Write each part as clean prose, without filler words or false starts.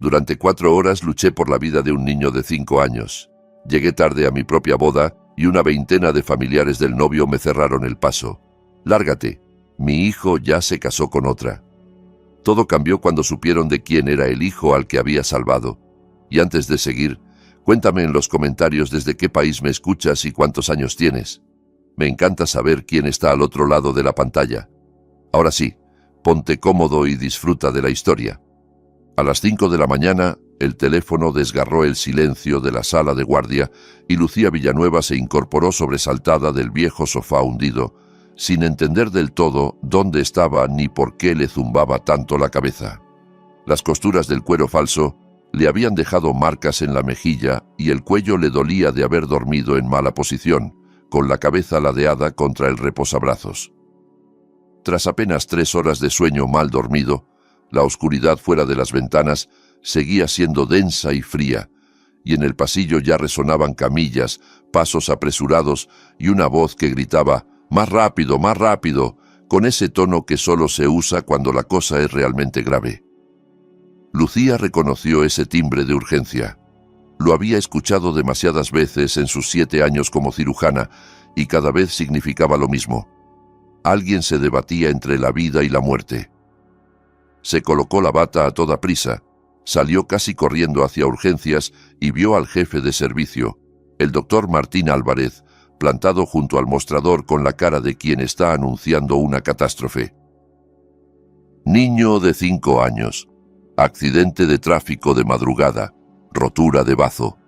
Durante 4 horas luché por la vida de un niño de 5 años. Llegué tarde a mi propia boda y una veintena de familiares del novio me cerraron el paso. Lárgate, mi hijo ya se casó con otra. Todo cambió cuando supieron de quién era el hijo al que había salvado. Y antes de seguir, cuéntame en los comentarios desde qué país me escuchas y cuántos años tienes. Me encanta saber quién está al otro lado de la pantalla. Ahora sí, ponte cómodo y disfruta de la historia. A las 5 de la mañana, el teléfono desgarró el silencio de la sala de guardia y Lucía Villanueva se incorporó sobresaltada del viejo sofá hundido, sin entender del todo dónde estaba ni por qué le zumbaba tanto la cabeza. Las costuras del cuero falso le habían dejado marcas en la mejilla y el cuello le dolía de haber dormido en mala posición, con la cabeza ladeada contra el reposabrazos. Tras apenas 3 horas de sueño mal dormido, la oscuridad fuera de las ventanas seguía siendo densa y fría, y en el pasillo ya resonaban camillas, pasos apresurados y una voz que gritaba «¡Más rápido, más rápido!», con ese tono que solo se usa cuando la cosa es realmente grave. Lucía reconoció ese timbre de urgencia. Lo había escuchado demasiadas veces en sus 7 años como cirujana y cada vez significaba lo mismo. Alguien se debatía entre la vida y la muerte. Se colocó la bata a toda prisa, salió casi corriendo hacia urgencias y vio al jefe de servicio, el doctor Martín Álvarez, plantado junto al mostrador con la cara de quien está anunciando una catástrofe. Niño de 5 años. Accidente de tráfico de madrugada. Rotura de bazo.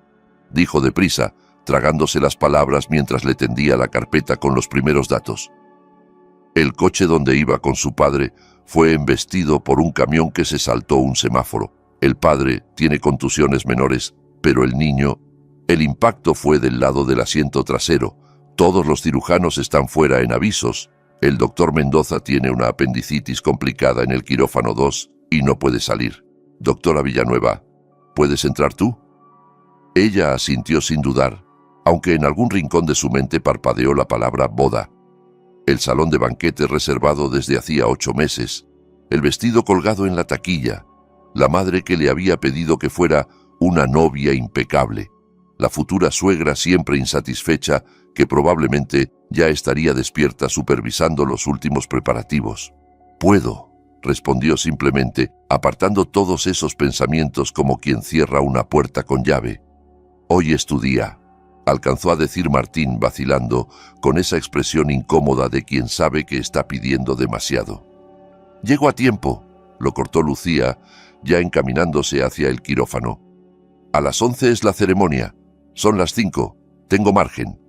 Dijo deprisa, tragándose las palabras mientras le tendía la carpeta con los primeros datos. El coche donde iba con su padre fue embestido por un camión que se saltó un semáforo. El padre tiene contusiones menores, pero el niño... El impacto fue del lado del asiento trasero. Todos los cirujanos están fuera en avisos. El doctor Mendoza tiene una apendicitis complicada en el quirófano 2 y no puede salir. Doctora Villanueva, ¿puedes entrar tú? Ella asintió sin dudar, aunque en algún rincón de su mente parpadeó la palabra boda. El salón de banquete reservado desde hacía 8 meses, el vestido colgado en la taquilla, la madre que le había pedido que fuera una novia impecable, la futura suegra siempre insatisfecha que probablemente ya estaría despierta supervisando los últimos preparativos. «Puedo», respondió simplemente, apartando todos esos pensamientos como quien cierra una puerta con llave. «Hoy es tu día», alcanzó a decir Martín vacilando, con esa expresión incómoda de quien sabe que está pidiendo demasiado. «Llego a tiempo», lo cortó Lucía, ya encaminándose hacia el quirófano. «A las 11 es la ceremonia. Son las 5. Tengo margen».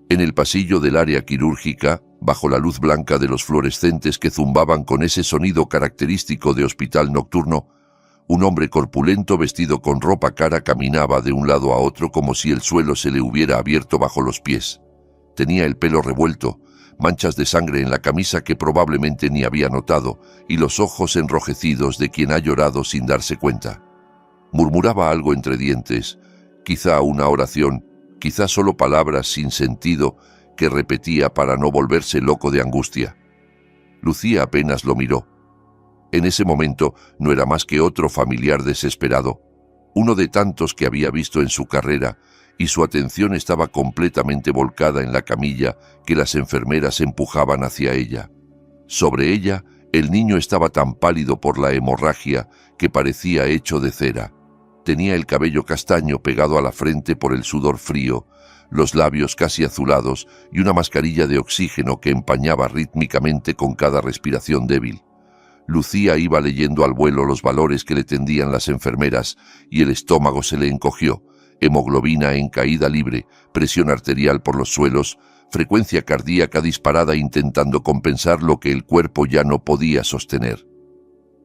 En el pasillo del área quirúrgica, bajo la luz blanca de los fluorescentes que zumbaban con ese sonido característico de hospital nocturno, un hombre corpulento vestido con ropa cara caminaba de un lado a otro como si el suelo se le hubiera abierto bajo los pies. Tenía el pelo revuelto, manchas de sangre en la camisa que probablemente ni había notado, y los ojos enrojecidos de quien ha llorado sin darse cuenta. Murmuraba algo entre dientes, quizá una oración, quizá solo palabras sin sentido que repetía para no volverse loco de angustia. Lucía apenas lo miró. En ese momento no era más que otro familiar desesperado, uno de tantos que había visto en su carrera, y su atención estaba completamente volcada en la camilla que las enfermeras empujaban hacia ella. Sobre ella, el niño estaba tan pálido por la hemorragia que parecía hecho de cera. Tenía el cabello castaño pegado a la frente por el sudor frío, los labios casi azulados y una mascarilla de oxígeno que empañaba rítmicamente con cada respiración débil. Lucía iba leyendo al vuelo los valores que le tendían las enfermeras y el estómago se le encogió, hemoglobina en caída libre, presión arterial por los suelos, frecuencia cardíaca disparada intentando compensar lo que el cuerpo ya no podía sostener.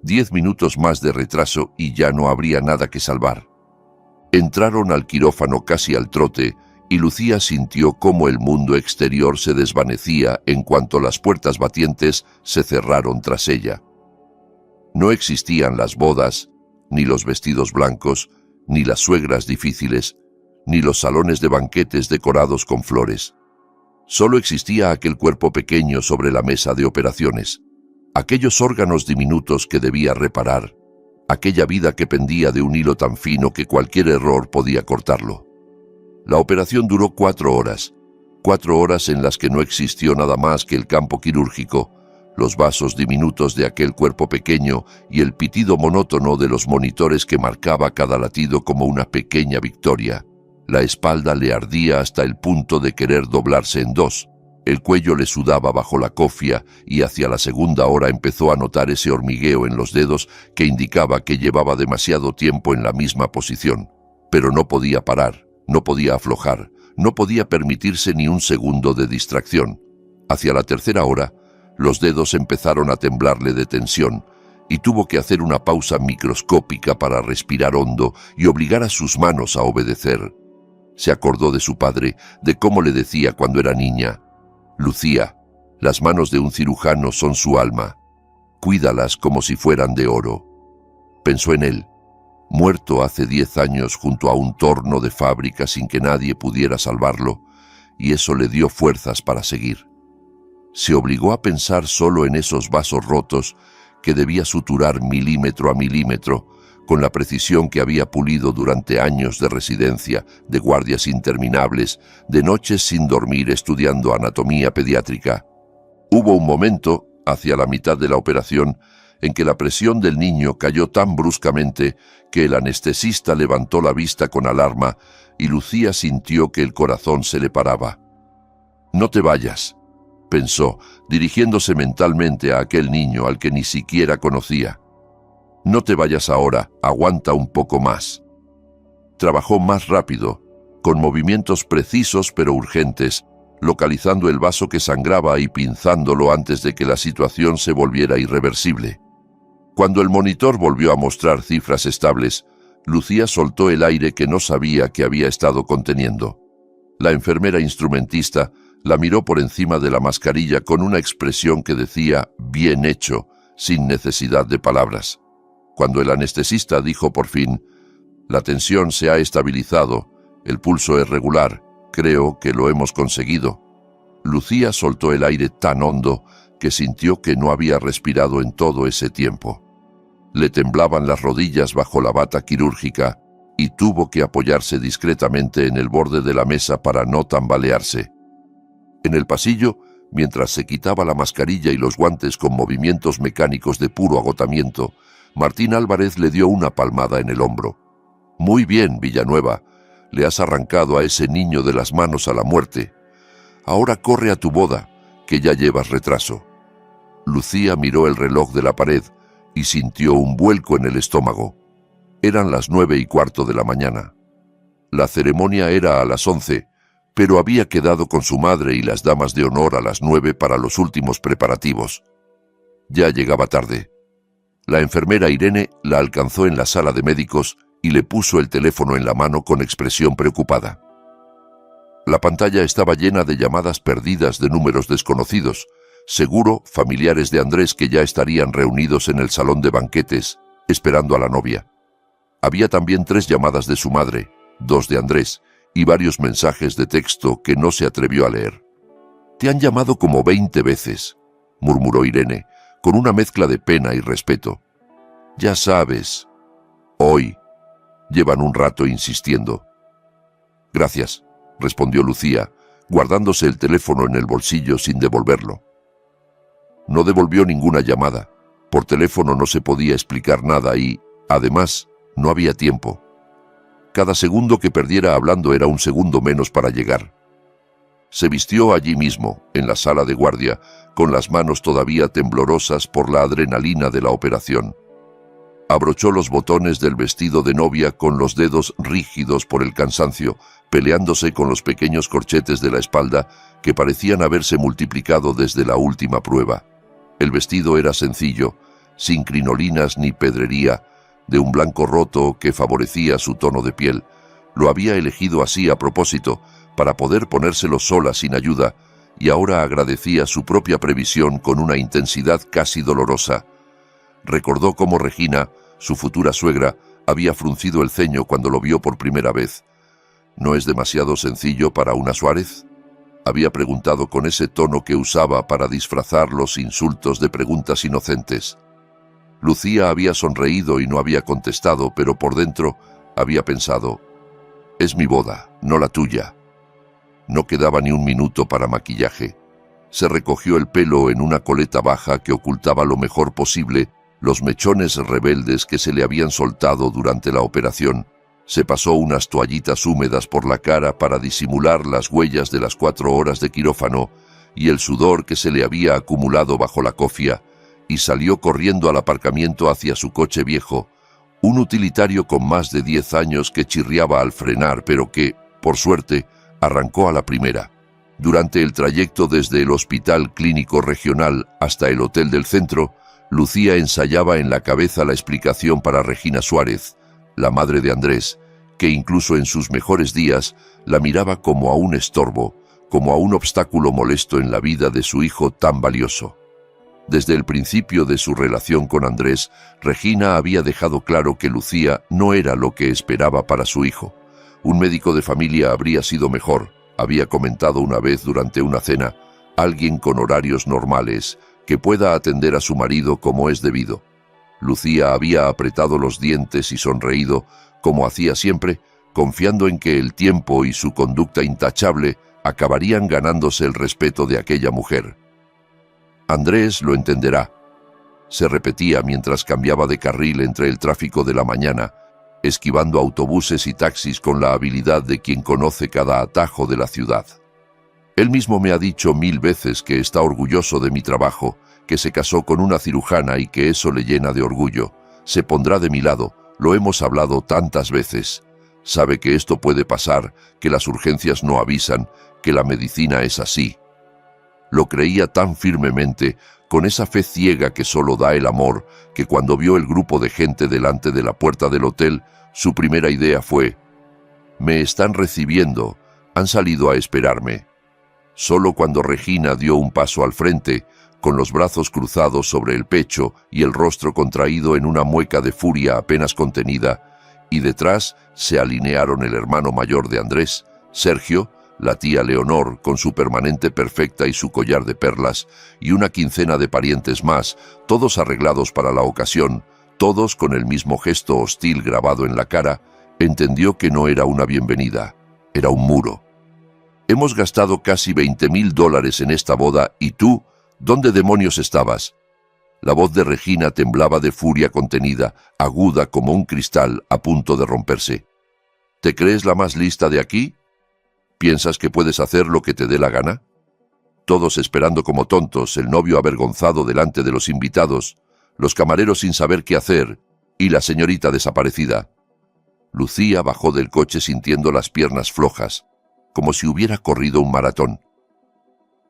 10 minutos más de retraso y ya no habría nada que salvar. Entraron al quirófano casi al trote y Lucía sintió cómo el mundo exterior se desvanecía en cuanto las puertas batientes se cerraron tras ella. No existían las bodas, ni los vestidos blancos, ni las suegras difíciles, ni los salones de banquetes decorados con flores. Solo existía aquel cuerpo pequeño sobre la mesa de operaciones, aquellos órganos diminutos que debía reparar, aquella vida que pendía de un hilo tan fino que cualquier error podía cortarlo. La operación duró 4 horas, 4 horas en las que no existió nada más que el campo quirúrgico, los vasos diminutos de aquel cuerpo pequeño y el pitido monótono de los monitores que marcaba cada latido como una pequeña victoria. La espalda le ardía hasta el punto de querer doblarse en dos. El cuello le sudaba bajo la cofia y hacia la segunda hora empezó a notar ese hormigueo en los dedos que indicaba que llevaba demasiado tiempo en la misma posición. Pero no podía parar, no podía aflojar, no podía permitirse ni un segundo de distracción. Hacia la tercera hora, los dedos empezaron a temblarle de tensión y tuvo que hacer una pausa microscópica para respirar hondo y obligar a sus manos a obedecer. Se acordó de su padre, de cómo le decía cuando era niña: «Lucía, las manos de un cirujano son su alma. Cuídalas como si fueran de oro». Pensó en él, muerto hace 10 años junto a un torno de fábrica sin que nadie pudiera salvarlo, y eso le dio fuerzas para seguir. Se obligó a pensar solo en esos vasos rotos que debía suturar milímetro a milímetro, con la precisión que había pulido durante años de residencia, de guardias interminables, de noches sin dormir estudiando anatomía pediátrica. Hubo un momento, hacia la mitad de la operación, en que la presión del niño cayó tan bruscamente que el anestesista levantó la vista con alarma y Lucía sintió que el corazón se le paraba. «No te vayas», pensó, dirigiéndose mentalmente a aquel niño al que ni siquiera conocía. «No te vayas ahora, aguanta un poco más». Trabajó más rápido, con movimientos precisos pero urgentes, localizando el vaso que sangraba y pinzándolo antes de que la situación se volviera irreversible. Cuando el monitor volvió a mostrar cifras estables, Lucía soltó el aire que no sabía que había estado conteniendo. La enfermera instrumentista la miró por encima de la mascarilla con una expresión que decía «bien hecho», sin necesidad de palabras. Cuando el anestesista dijo por fin: «La tensión se ha estabilizado, el pulso es regular, creo que lo hemos conseguido», Lucía soltó el aire tan hondo que sintió que no había respirado en todo ese tiempo. Le temblaban las rodillas bajo la bata quirúrgica y tuvo que apoyarse discretamente en el borde de la mesa para no tambalearse. En el pasillo, mientras se quitaba la mascarilla y los guantes con movimientos mecánicos de puro agotamiento, Martín Álvarez le dio una palmada en el hombro. «Muy bien, Villanueva, le has arrancado a ese niño de las manos a la muerte. Ahora corre a tu boda, que ya llevas retraso». Lucía miró el reloj de la pared y sintió un vuelco en el estómago. Eran las 9:15 de la mañana. La ceremonia era a las 11, pero había quedado con su madre y las damas de honor a las 9 para los últimos preparativos. Ya llegaba tarde. La enfermera Irene la alcanzó en la sala de médicos y le puso el teléfono en la mano con expresión preocupada. La pantalla estaba llena de llamadas perdidas de números desconocidos, seguro familiares de Andrés que ya estarían reunidos en el salón de banquetes, esperando a la novia. Había también 3 llamadas de su madre, 2 de Andrés, y varios mensajes de texto que no se atrevió a leer. «Te han llamado como 20 veces», murmuró Irene, con una mezcla de pena y respeto. «Ya sabes. Hoy». Llevan un rato insistiendo. «Gracias», respondió Lucía, guardándose el teléfono en el bolsillo sin devolverlo. No devolvió ninguna llamada. Por teléfono no se podía explicar nada y, además, no había tiempo. Cada segundo que perdiera hablando era un segundo menos para llegar. Se vistió allí mismo, en la sala de guardia, con las manos todavía temblorosas por la adrenalina de la operación. Abrochó los botones del vestido de novia con los dedos rígidos por el cansancio, peleándose con los pequeños corchetes de la espalda que parecían haberse multiplicado desde la última prueba. El vestido era sencillo, sin crinolinas ni pedrería, de un blanco roto que favorecía su tono de piel. Lo había elegido así a propósito, para poder ponérselo sola sin ayuda, y ahora agradecía su propia previsión con una intensidad casi dolorosa. Recordó cómo Regina, su futura suegra, había fruncido el ceño cuando lo vio por primera vez. «¿No es demasiado sencillo para una Suárez?», había preguntado con ese tono que usaba para disfrazar los insultos de preguntas inocentes. Lucía había sonreído y no había contestado, pero por dentro había pensado: es mi boda, no la tuya. No quedaba ni un minuto para maquillaje. Se recogió el pelo en una coleta baja que ocultaba lo mejor posible los mechones rebeldes que se le habían soltado durante la operación. Se pasó unas toallitas húmedas por la cara para disimular las huellas de las 4 horas de quirófano y el sudor que se le había acumulado bajo la cofia, y salió corriendo al aparcamiento hacia su coche viejo, un utilitario con más de 10 años que chirriaba al frenar, pero que, por suerte, arrancó a la primera. Durante el trayecto desde el Hospital Clínico Regional hasta el Hotel del Centro, Lucía ensayaba en la cabeza la explicación para Regina Suárez, la madre de Andrés, que incluso en sus mejores días la miraba como a un estorbo, como a un obstáculo molesto en la vida de su hijo tan valioso. Desde el principio de su relación con Andrés, Regina había dejado claro que Lucía no era lo que esperaba para su hijo. Un médico de familia habría sido mejor, había comentado una vez durante una cena, alguien con horarios normales, que pueda atender a su marido como es debido. Lucía había apretado los dientes y sonreído, como hacía siempre, confiando en que el tiempo y su conducta intachable acabarían ganándose el respeto de aquella mujer. Andrés lo entenderá, se repetía mientras cambiaba de carril entre el tráfico de la mañana, esquivando autobuses y taxis con la habilidad de quien conoce cada atajo de la ciudad. Él mismo me ha dicho 1000 veces que está orgulloso de mi trabajo, que se casó con una cirujana y que eso le llena de orgullo. Se pondrá de mi lado, lo hemos hablado tantas veces. Sabe que esto puede pasar, que las urgencias no avisan, que la medicina es así. Lo creía tan firmemente, con esa fe ciega que solo da el amor, que cuando vio el grupo de gente delante de la puerta del hotel, su primera idea fue: me están recibiendo, han salido a esperarme. Solo cuando Regina dio un paso al frente, con los brazos cruzados sobre el pecho y el rostro contraído en una mueca de furia apenas contenida, y detrás se alinearon el hermano mayor de Andrés, Sergio, la tía Leonor con su permanente perfecta y su collar de perlas, y una quincena de parientes más, todos arreglados para la ocasión, todos con el mismo gesto hostil grabado en la cara, entendió que no era una bienvenida, era un muro. Hemos gastado casi $20,000 en esta boda y tú, ¿dónde demonios estabas? La voz de Regina temblaba de furia contenida, aguda como un cristal a punto de romperse. ¿Te crees la más lista de aquí? ¿Piensas que puedes hacer lo que te dé la gana? Todos esperando como tontos, el novio avergonzado delante de los invitados, los camareros sin saber qué hacer y la señorita desaparecida. Lucía bajó del coche sintiendo las piernas flojas, como si hubiera corrido un maratón.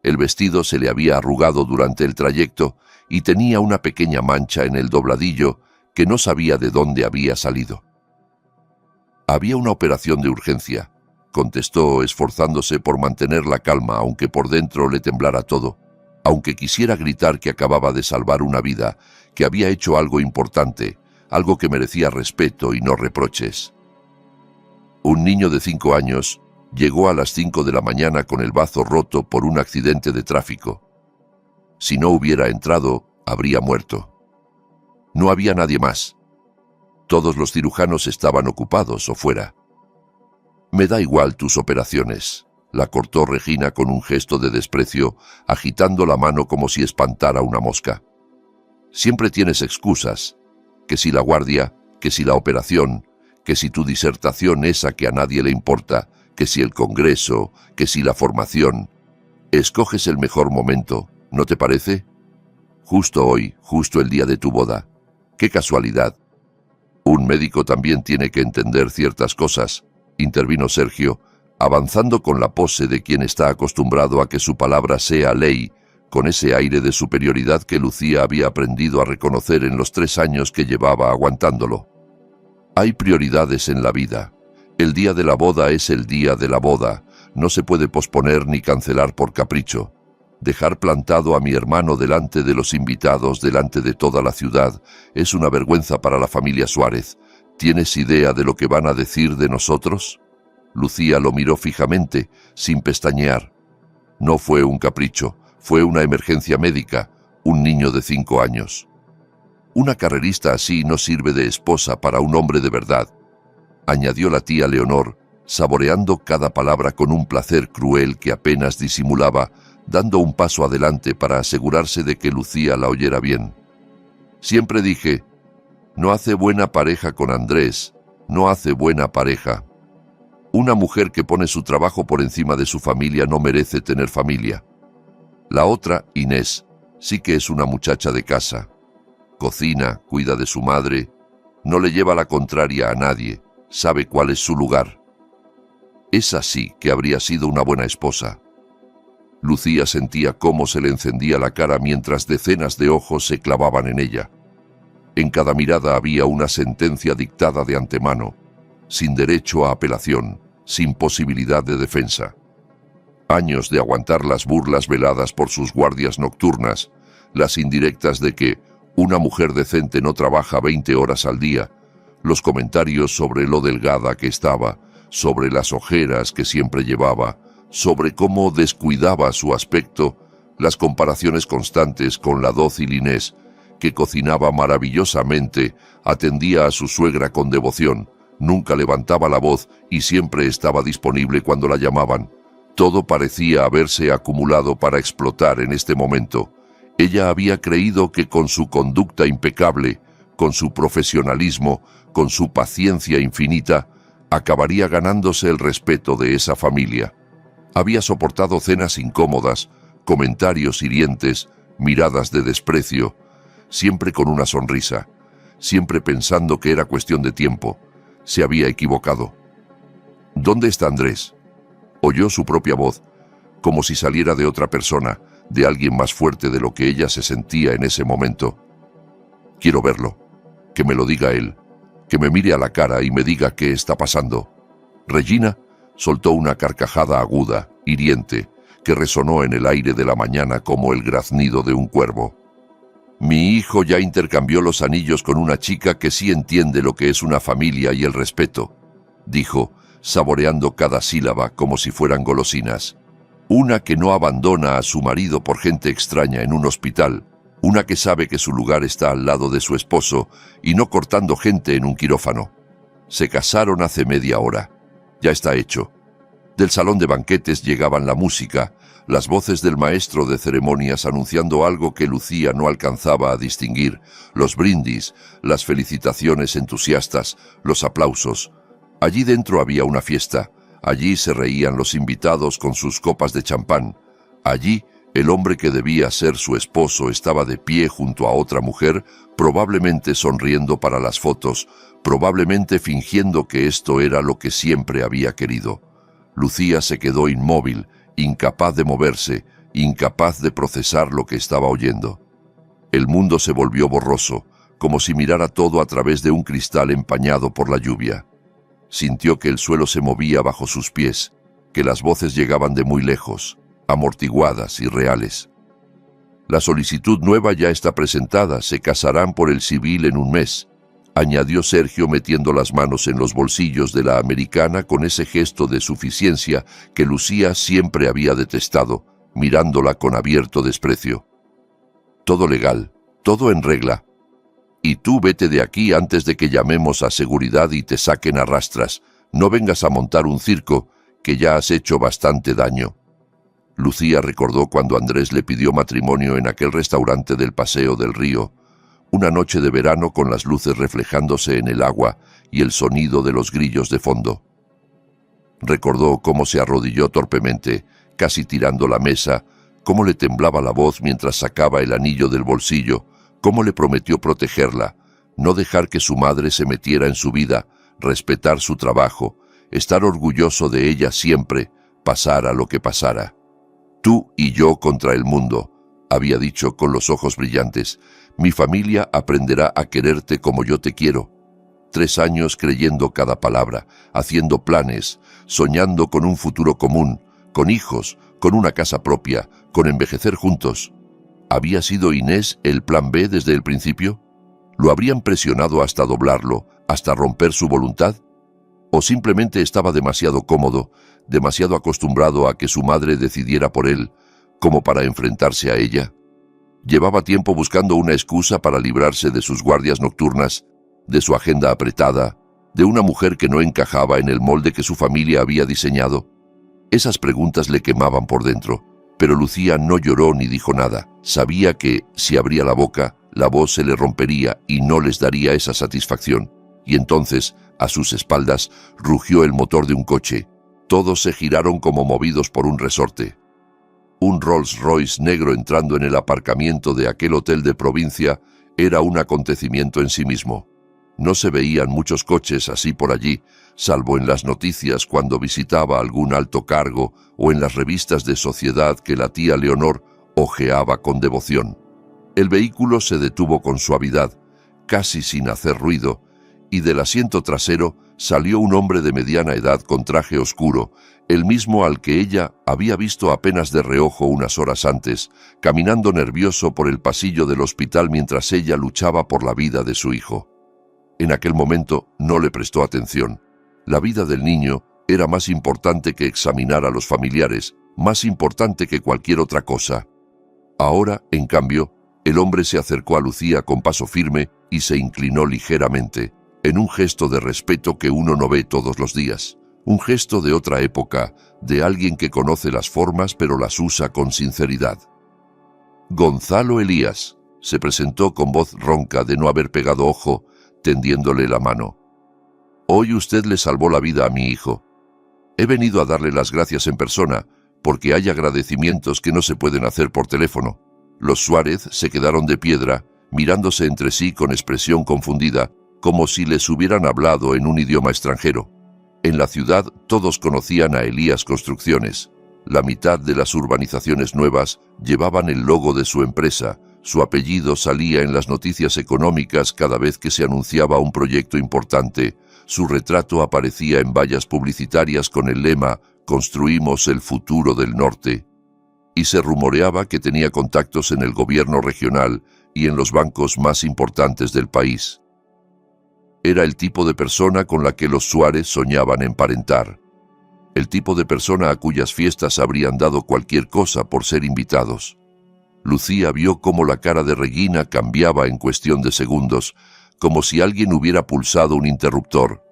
El vestido se le había arrugado durante el trayecto y tenía una pequeña mancha en el dobladillo que no sabía de dónde había salido. Había una operación de urgencia, contestó esforzándose por mantener la calma aunque por dentro le temblara todo, aunque quisiera gritar que acababa de salvar una vida, que había hecho algo importante, algo que merecía respeto y no reproches. Un niño de 5 años llegó a las 5 de la mañana con el bazo roto por un accidente de tráfico. Si no hubiera entrado, habría muerto. No había nadie más. Todos los cirujanos estaban ocupados o fuera. Me da igual tus operaciones, la cortó Regina con un gesto de desprecio, agitando la mano como si espantara una mosca. Siempre tienes excusas, que si la guardia, que si la operación, que si tu disertación esa que a nadie le importa, que si el congreso, que si la formación. Escoges el mejor momento, ¿no te parece? Justo hoy, justo el día de tu boda. ¡Qué casualidad! Un médico también tiene que entender ciertas cosas, intervino Sergio, avanzando con la pose de quien está acostumbrado a que su palabra sea ley, con ese aire de superioridad que Lucía había aprendido a reconocer en los 3 años que llevaba aguantándolo. Hay prioridades en la vida. El día de la boda es el día de la boda, no se puede posponer ni cancelar por capricho. Dejar plantado a mi hermano delante de los invitados, delante de toda la ciudad, es una vergüenza para la familia Suárez. ¿Tienes idea de lo que van a decir de nosotros? Lucía lo miró fijamente, sin pestañear. No fue un capricho, fue una emergencia médica, un niño de 5 años. Una carrerista así no sirve de esposa para un hombre de verdad, añadió la tía Leonor, saboreando cada palabra con un placer cruel que apenas disimulaba, dando un paso adelante para asegurarse de que Lucía la oyera bien. Siempre dije, no hace buena pareja con Andrés, no hace buena pareja. Una mujer que pone su trabajo por encima de su familia no merece tener familia. La otra, Inés, sí que es una muchacha de casa. Cocina, cuida de su madre, no le lleva la contraria a nadie, sabe cuál es su lugar. Esa sí que habría sido una buena esposa. Lucía sentía cómo se le encendía la cara mientras decenas de ojos se clavaban en ella. En cada mirada había una sentencia dictada de antemano, sin derecho a apelación, sin posibilidad de defensa. Años de aguantar las burlas veladas por sus guardias nocturnas, las indirectas de que una mujer decente no trabaja 20 horas al día, los comentarios sobre lo delgada que estaba, sobre las ojeras que siempre llevaba, sobre cómo descuidaba su aspecto, las comparaciones constantes con la dócil Inés, que cocinaba maravillosamente, atendía a su suegra con devoción, nunca levantaba la voz y siempre estaba disponible cuando la llamaban. Todo parecía haberse acumulado para explotar en este momento. Ella había creído que con su conducta impecable, con su profesionalismo, con su paciencia infinita, acabaría ganándose el respeto de esa familia. Había soportado cenas incómodas, comentarios hirientes, miradas de desprecio, siempre con una sonrisa, siempre pensando que era cuestión de tiempo. Se había equivocado. ¿Dónde está Andrés? Oyó su propia voz, como si saliera de otra persona, de alguien más fuerte de lo que ella se sentía en ese momento. Quiero verlo, que me lo diga él, que me mire a la cara y me diga qué está pasando. Regina soltó una carcajada aguda, hiriente, que resonó en el aire de la mañana como el graznido de un cuervo. Mi hijo ya intercambió los anillos con una chica que sí entiende lo que es una familia y el respeto, dijo, saboreando cada sílaba como si fueran golosinas. Una que no abandona a su marido por gente extraña en un hospital, una que sabe que su lugar está al lado de su esposo y no cortando gente en un quirófano. Se casaron hace media hora. Ya está hecho. Del salón de banquetes llegaban la música, las voces del maestro de ceremonias anunciando algo que Lucía no alcanzaba a distinguir, los brindis, las felicitaciones entusiastas, los aplausos. Allí dentro había una fiesta, allí se reían los invitados con sus copas de champán, allí el hombre que debía ser su esposo estaba de pie junto a otra mujer, probablemente sonriendo para las fotos, probablemente fingiendo que esto era lo que siempre había querido. Lucía se quedó inmóvil, incapaz de moverse, incapaz de procesar lo que estaba oyendo. El mundo se volvió borroso, como si mirara todo a través de un cristal empañado por la lluvia. Sintió que el suelo se movía bajo sus pies, que las voces llegaban de muy lejos, amortiguadas y reales. La solicitud nueva ya está presentada, se casarán por el civil en un mes, añadió Sergio metiendo las manos en los bolsillos de la americana con ese gesto de suficiencia que Lucía siempre había detestado, mirándola con abierto desprecio. Todo legal, todo en regla. Y tú vete de aquí antes de que llamemos a seguridad y te saquen a rastras. No vengas a montar un circo, que ya has hecho bastante daño. Lucía recordó cuando Andrés le pidió matrimonio en aquel restaurante del Paseo del Río, una noche de verano con las luces reflejándose en el agua y el sonido de los grillos de fondo. Recordó cómo se arrodilló torpemente, casi tirando la mesa, cómo le temblaba la voz mientras sacaba el anillo del bolsillo, cómo le prometió protegerla, no dejar que su madre se metiera en su vida, respetar su trabajo, estar orgulloso de ella siempre, pasara lo que pasara. Tú y yo contra el mundo, había dicho con los ojos brillantes. Mi familia aprenderá a quererte como yo te quiero. 3 años creyendo cada palabra, haciendo planes, soñando con un futuro común, con hijos, con una casa propia, con envejecer juntos. ¿Había sido Inés el plan B desde el principio? ¿Lo habrían presionado hasta doblarlo, hasta romper su voluntad? ¿O simplemente estaba demasiado cómodo, demasiado acostumbrado a que su madre decidiera por él, como para enfrentarse a ella? Llevaba tiempo buscando una excusa para librarse de sus guardias nocturnas, de su agenda apretada, de una mujer que no encajaba en el molde que su familia había diseñado. Esas preguntas le quemaban por dentro, pero Lucía no lloró ni dijo nada. Sabía que, si abría la boca, la voz se le rompería y no les daría esa satisfacción. Y entonces, a sus espaldas, rugió el motor de un coche. Todos se giraron como movidos por un resorte. Un Rolls Royce negro entrando en el aparcamiento de aquel hotel de provincia era un acontecimiento en sí mismo. No se veían muchos coches así por allí, salvo en las noticias cuando visitaba algún alto cargo o en las revistas de sociedad que la tía Leonor hojeaba con devoción. El vehículo se detuvo con suavidad, casi sin hacer ruido, y del asiento trasero salió un hombre de mediana edad con traje oscuro, el mismo al que ella había visto apenas de reojo unas horas antes, caminando nervioso por el pasillo del hospital mientras ella luchaba por la vida de su hijo. En aquel momento no le prestó atención. La vida del niño era más importante que examinar a los familiares, más importante que cualquier otra cosa. Ahora, en cambio, el hombre se acercó a Lucía con paso firme y se inclinó ligeramente, en un gesto de respeto que uno no ve todos los días. Un gesto de otra época, de alguien que conoce las formas pero las usa con sinceridad. Gonzalo Elías se presentó con voz ronca de no haber pegado ojo, tendiéndole la mano. Hoy usted le salvó la vida a mi hijo. He venido a darle las gracias en persona, porque hay agradecimientos que no se pueden hacer por teléfono. Los Suárez se quedaron de piedra, mirándose entre sí con expresión confundida, como si les hubieran hablado en un idioma extranjero. En la ciudad todos conocían a Elías Construcciones. La mitad de las urbanizaciones nuevas llevaban el logo de su empresa. Su apellido salía en las noticias económicas cada vez que se anunciaba un proyecto importante. Su retrato aparecía en vallas publicitarias con el lema «Construimos el futuro del norte». Y se rumoreaba que tenía contactos en el gobierno regional y en los bancos más importantes del país. Era el tipo de persona con la que los Suárez soñaban emparentar. El tipo de persona a cuyas fiestas habrían dado cualquier cosa por ser invitados. Lucía vio cómo la cara de Regina cambiaba en cuestión de segundos, como si alguien hubiera pulsado un interruptor.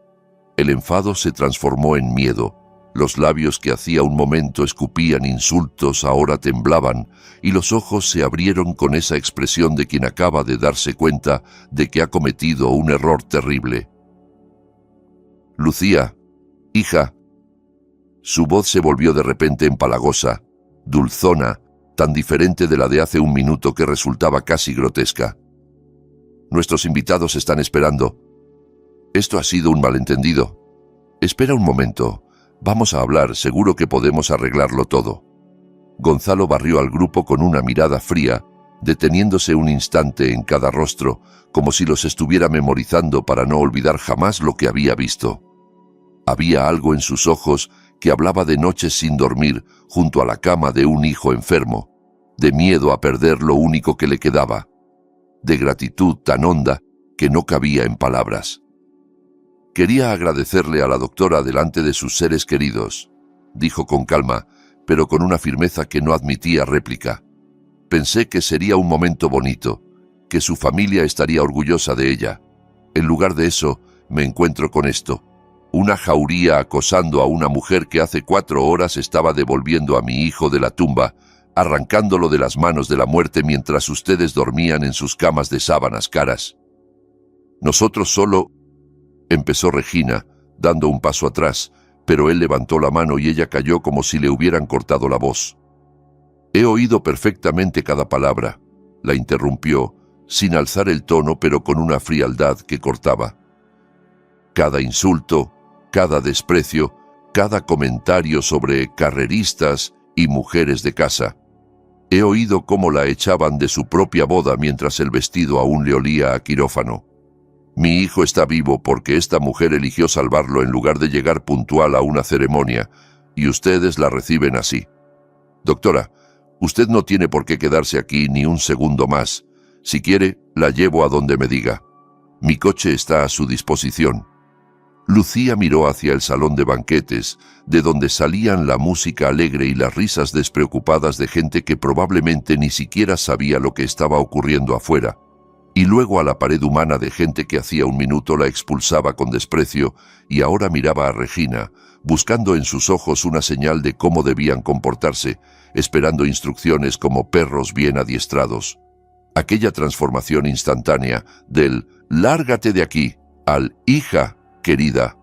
El enfado se transformó en miedo. Los labios que hacía un momento escupían insultos ahora temblaban, y los ojos se abrieron con esa expresión de quien acaba de darse cuenta de que ha cometido un error terrible. «Lucía, hija». Su voz se volvió de repente empalagosa, dulzona, tan diferente de la de hace un minuto que resultaba casi grotesca. «Nuestros invitados están esperando. Esto ha sido un malentendido. Espera un momento. Vamos a hablar, seguro que podemos arreglarlo todo». Gonzalo barrió al grupo con una mirada fría, deteniéndose un instante en cada rostro, como si los estuviera memorizando para no olvidar jamás lo que había visto. Había algo en sus ojos que hablaba de noches sin dormir junto a la cama de un hijo enfermo, de miedo a perder lo único que le quedaba, de gratitud tan honda que no cabía en palabras. «Quería agradecerle a la doctora delante de sus seres queridos», dijo con calma, pero con una firmeza que no admitía réplica. «Pensé que sería un momento bonito, que su familia estaría orgullosa de ella. En lugar de eso, me encuentro con esto. Una jauría acosando a una mujer que hace 4 horas estaba devolviendo a mi hijo de la tumba, arrancándolo de las manos de la muerte mientras ustedes dormían en sus camas de sábanas caras. Nosotros solo...» Empezó Regina, dando un paso atrás, pero él levantó la mano y ella cayó como si le hubieran cortado la voz. «He oído perfectamente cada palabra», la interrumpió, sin alzar el tono pero con una frialdad que cortaba. «Cada insulto, cada desprecio, cada comentario sobre carreristas y mujeres de casa. He oído cómo la echaban de su propia boda mientras el vestido aún le olía a quirófano. Mi hijo está vivo porque esta mujer eligió salvarlo en lugar de llegar puntual a una ceremonia, y ustedes la reciben así. Doctora, usted no tiene por qué quedarse aquí ni un segundo más. Si quiere, la llevo a donde me diga. Mi coche está a su disposición». Lucía miró hacia el salón de banquetes, de donde salían la música alegre y las risas despreocupadas de gente que probablemente ni siquiera sabía lo que estaba ocurriendo afuera, y luego a la pared humana de gente que hacía un minuto la expulsaba con desprecio y ahora miraba a Regina, buscando en sus ojos una señal de cómo debían comportarse, esperando instrucciones como perros bien adiestrados. Aquella transformación instantánea del «lárgate de aquí» al «hija querida»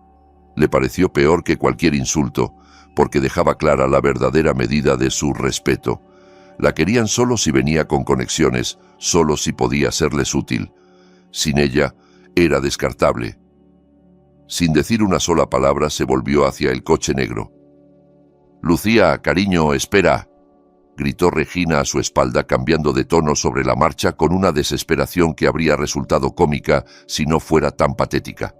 le pareció peor que cualquier insulto, porque dejaba clara la verdadera medida de su respeto. La querían solo si venía con conexiones, solo si podía serles útil. Sin ella, era descartable. Sin decir una sola palabra, se volvió hacia el coche negro. «Lucía, cariño, espera», gritó Regina a su espalda, cambiando de tono sobre la marcha con una desesperación que habría resultado cómica si no fuera tan patética.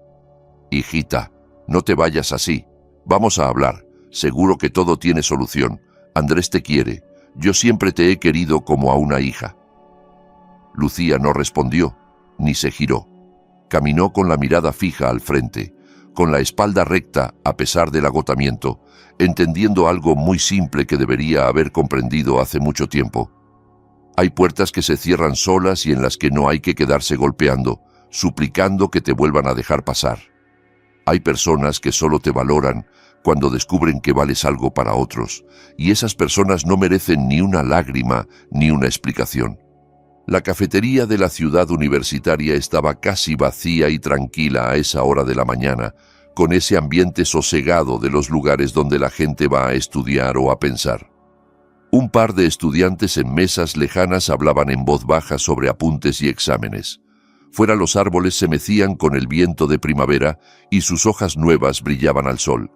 «Hijita, no te vayas así. Vamos a hablar. Seguro que todo tiene solución. Andrés te quiere. Yo siempre te he querido como a una hija». Lucía no respondió, ni se giró. Caminó con la mirada fija al frente, con la espalda recta a pesar del agotamiento, entendiendo algo muy simple que debería haber comprendido hace mucho tiempo. Hay puertas que se cierran solas y en las que no hay que quedarse golpeando, suplicando que te vuelvan a dejar pasar. Hay personas que solo te valoran cuando descubren que vales algo para otros, y esas personas no merecen ni una lágrima ni una explicación. La cafetería de la ciudad universitaria estaba casi vacía y tranquila a esa hora de la mañana, con ese ambiente sosegado de los lugares donde la gente va a estudiar o a pensar. Un par de estudiantes en mesas lejanas hablaban en voz baja sobre apuntes y exámenes. Fuera los árboles se mecían con el viento de primavera y sus hojas nuevas brillaban al sol,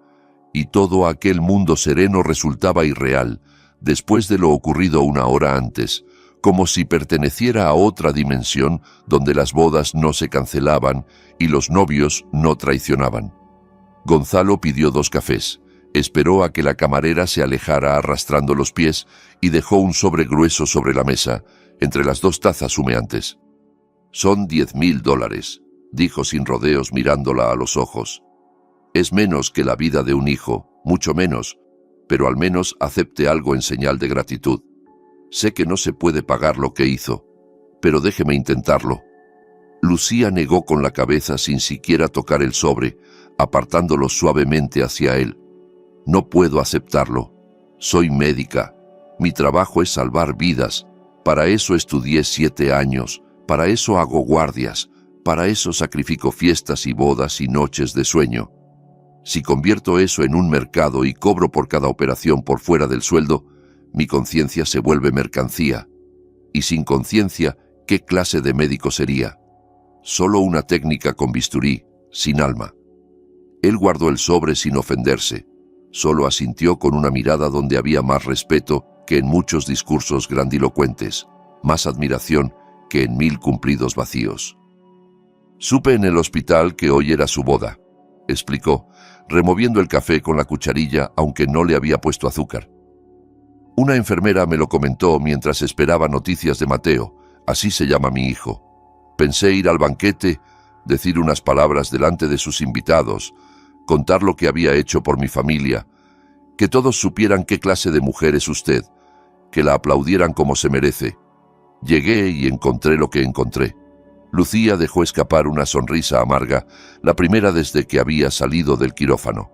y todo aquel mundo sereno resultaba irreal, después de lo ocurrido una hora antes, como si perteneciera a otra dimensión donde las bodas no se cancelaban y los novios no traicionaban. Gonzalo pidió 2 cafés, esperó a que la camarera se alejara arrastrando los pies y dejó un sobre grueso sobre la mesa, entre las 2 tazas humeantes. «Son $10.000», dijo sin rodeos mirándola a los ojos. «Es menos que la vida de un hijo, mucho menos, pero al menos acepte algo en señal de gratitud. Sé que no se puede pagar lo que hizo, pero déjeme intentarlo». Lucía negó con la cabeza sin siquiera tocar el sobre, apartándolo suavemente hacia él. «No puedo aceptarlo. Soy médica. Mi trabajo es salvar vidas. Para eso estudié 7 años. Para eso hago guardias. Para eso sacrifico fiestas y bodas y noches de sueño. Si convierto eso en un mercado y cobro por cada operación por fuera del sueldo, mi conciencia se vuelve mercancía. Y sin conciencia, ¿qué clase de médico sería? Solo una técnica con bisturí, sin alma». Él guardó el sobre sin ofenderse. Solo asintió con una mirada donde había más respeto que en muchos discursos grandilocuentes, más admiración que en 1000 cumplidos vacíos. «Supe en el hospital que hoy era su boda», explicó, removiendo el café con la cucharilla aunque no le había puesto azúcar. «Una enfermera me lo comentó mientras esperaba noticias de Mateo, así se llama mi hijo. Pensé ir al banquete, decir unas palabras delante de sus invitados, contar lo que había hecho por mi familia, que todos supieran qué clase de mujer es usted, que la aplaudieran como se merece. Llegué y encontré lo que encontré». Lucía dejó escapar una sonrisa amarga, la primera desde que había salido del quirófano.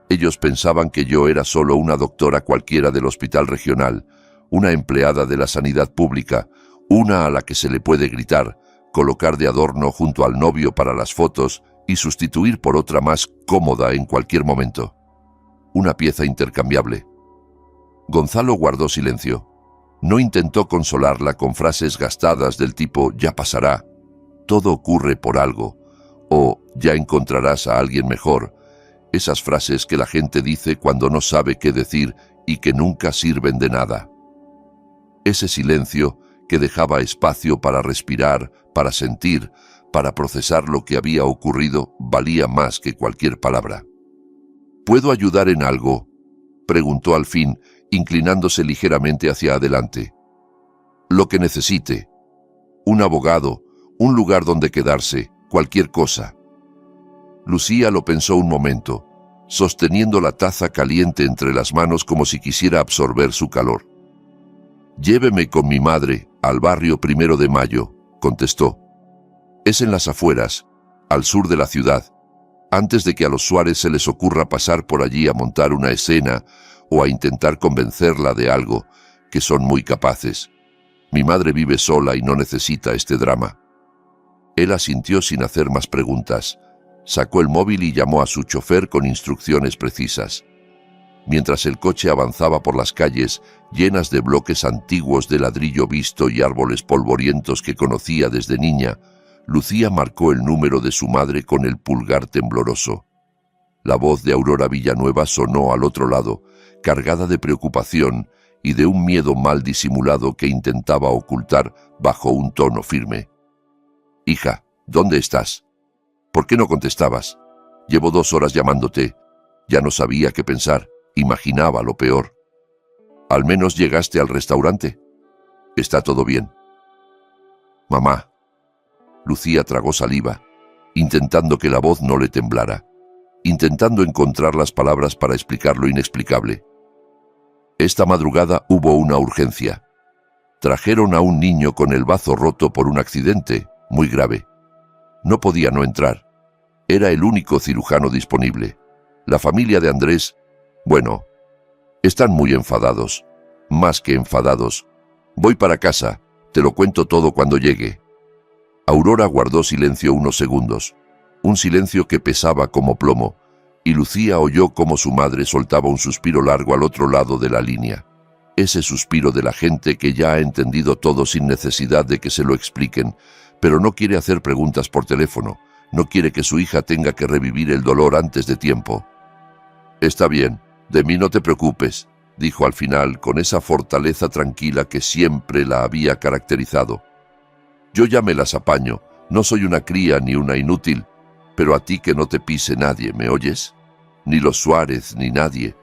«Ellos pensaban que yo era solo una doctora cualquiera del hospital regional, una empleada de la sanidad pública, una a la que se le puede gritar, colocar de adorno junto al novio para las fotos y sustituir por otra más cómoda en cualquier momento. Una pieza intercambiable». Gonzalo guardó silencio. No intentó consolarla con frases gastadas del tipo «ya pasará», «todo ocurre por algo» o «ya encontrarás a alguien mejor», esas frases que la gente dice cuando no sabe qué decir y que nunca sirven de nada. Ese silencio que dejaba espacio para respirar, para sentir, para procesar lo que había ocurrido, valía más que cualquier palabra. «¿Puedo ayudar en algo?», preguntó al fin, inclinándose ligeramente hacia adelante. «Lo que necesite. Un abogado, un lugar donde quedarse, cualquier cosa». Lucía lo pensó un momento, sosteniendo la taza caliente entre las manos como si quisiera absorber su calor. «Lléveme con mi madre al barrio 1 de Mayo», contestó. «Es en las afueras, al sur de la ciudad, antes de que a los Suárez se les ocurra pasar por allí a montar una escena o a intentar convencerla de algo, que son muy capaces. Mi madre vive sola y no necesita este drama». Él asintió sin hacer más preguntas. Sacó el móvil y llamó a su chofer con instrucciones precisas. Mientras el coche avanzaba por las calles, llenas de bloques antiguos de ladrillo visto y árboles polvorientos que conocía desde niña, Lucía marcó el número de su madre con el pulgar tembloroso. La voz de Aurora Villanueva sonó al otro lado, cargada de preocupación y de un miedo mal disimulado que intentaba ocultar bajo un tono firme. «Hija, ¿dónde estás? ¿Por qué no contestabas? Llevo 2 horas llamándote. Ya no sabía qué pensar. Imaginaba lo peor. ¿Al menos llegaste al restaurante? ¿Está todo bien?» «Mamá». Lucía tragó saliva, intentando que la voz no le temblara, intentando encontrar las palabras para explicar lo inexplicable. «Esta madrugada hubo una urgencia. Trajeron a un niño con el bazo roto por un accidente muy grave. No podía no entrar. Era el único cirujano disponible. La familia de Andrés, bueno, están muy enfadados. Más que enfadados. Voy para casa. Te lo cuento todo cuando llegue». Aurora guardó silencio unos segundos, un silencio que pesaba como plomo, y Lucía oyó cómo su madre soltaba un suspiro largo al otro lado de la línea. Ese suspiro de la gente que ya ha entendido todo sin necesidad de que se lo expliquen, pero no quiere hacer preguntas por teléfono, no quiere que su hija tenga que revivir el dolor antes de tiempo. «Está bien, de mí no te preocupes», dijo al final con esa fortaleza tranquila que siempre la había caracterizado. «Yo ya me las apaño, no soy una cría ni una inútil, pero a ti que no te pise nadie, ¿me oyes? Ni los Suárez, ni nadie.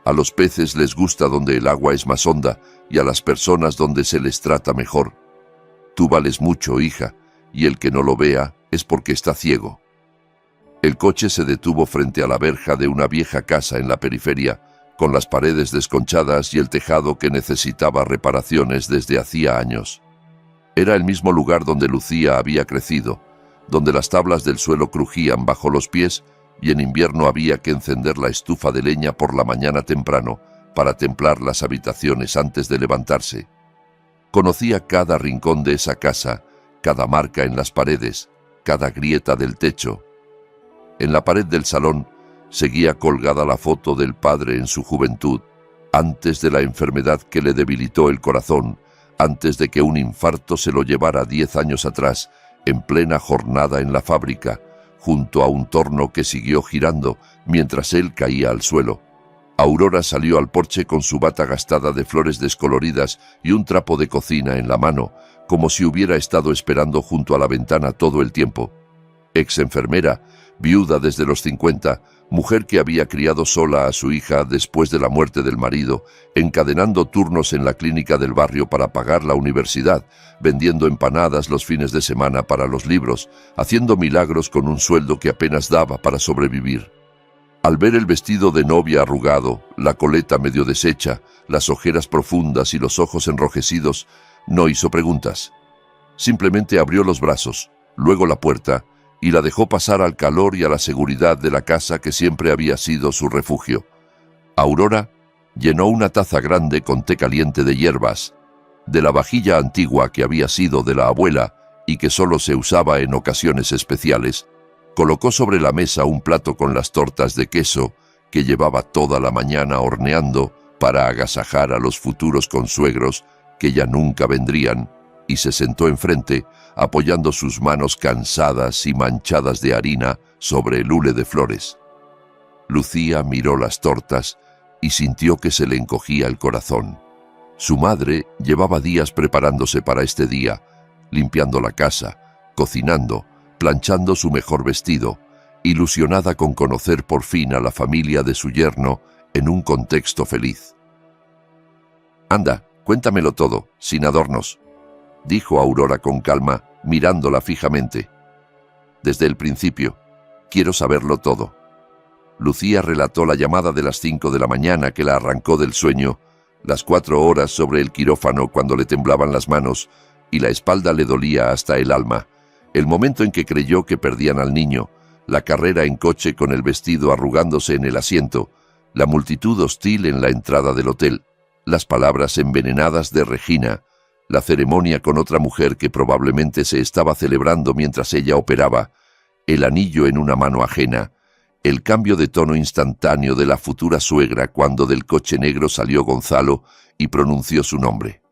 A los peces les gusta donde el agua es más honda y a las personas donde se les trata mejor. Tú vales mucho, hija, y el que no lo vea es porque está ciego». El coche se detuvo frente a la verja de una vieja casa en la periferia, con las paredes desconchadas y el tejado que necesitaba reparaciones desde hacía años. Era el mismo lugar donde Lucía había crecido, donde las tablas del suelo crujían bajo los pies y en invierno había que encender la estufa de leña por la mañana temprano para templar las habitaciones antes de levantarse. Conocía cada rincón de esa casa, cada marca en las paredes, cada grieta del techo. En la pared del salón seguía colgada la foto del padre en su juventud, antes de la enfermedad que le debilitó el corazón, antes de que un infarto se lo llevara 10 años atrás, en plena jornada en la fábrica, junto a un torno que siguió girando mientras él caía al suelo. Aurora salió al porche con su bata gastada de flores descoloridas y un trapo de cocina en la mano, como si hubiera estado esperando junto a la ventana todo el tiempo. Ex enfermera, viuda desde los 50, mujer que había criado sola a su hija después de la muerte del marido, encadenando turnos en la clínica del barrio para pagar la universidad, vendiendo empanadas los fines de semana para los libros, haciendo milagros con un sueldo que apenas daba para sobrevivir. Al ver el vestido de novia arrugado, la coleta medio deshecha, las ojeras profundas y los ojos enrojecidos, no hizo preguntas. Simplemente abrió los brazos, luego la puerta, y la dejó pasar al calor y a la seguridad de la casa que siempre había sido su refugio. Aurora llenó una taza grande con té caliente de hierbas, de la vajilla antigua que había sido de la abuela y que solo se usaba en ocasiones especiales. Colocó sobre la mesa un plato con las tortas de queso que llevaba toda la mañana horneando para agasajar a los futuros consuegros que ya nunca vendrían, y se sentó enfrente, apoyando sus manos cansadas y manchadas de harina sobre el hule de flores. Lucía miró las tortas y sintió que se le encogía el corazón. Su madre llevaba días preparándose para este día, limpiando la casa, cocinando, planchando su mejor vestido, ilusionada con conocer por fin a la familia de su yerno en un contexto feliz. «Anda, cuéntamelo todo, sin adornos», dijo Aurora con calma, mirándola fijamente. «Desde el principio. Quiero saberlo todo. Lucía relató la llamada de las 5 de la mañana que la arrancó del sueño, las 4 horas sobre el quirófano cuando le temblaban las manos y la espalda le dolía hasta el alma, el momento en que creyó que perdían al niño, la carrera en coche con el vestido arrugándose en el asiento, la multitud hostil en la entrada del hotel, las palabras envenenadas de Regina, la ceremonia con otra mujer que probablemente se estaba celebrando mientras ella operaba, el anillo en una mano ajena, el cambio de tono instantáneo de la futura suegra cuando del coche negro salió Gonzalo y pronunció su nombre.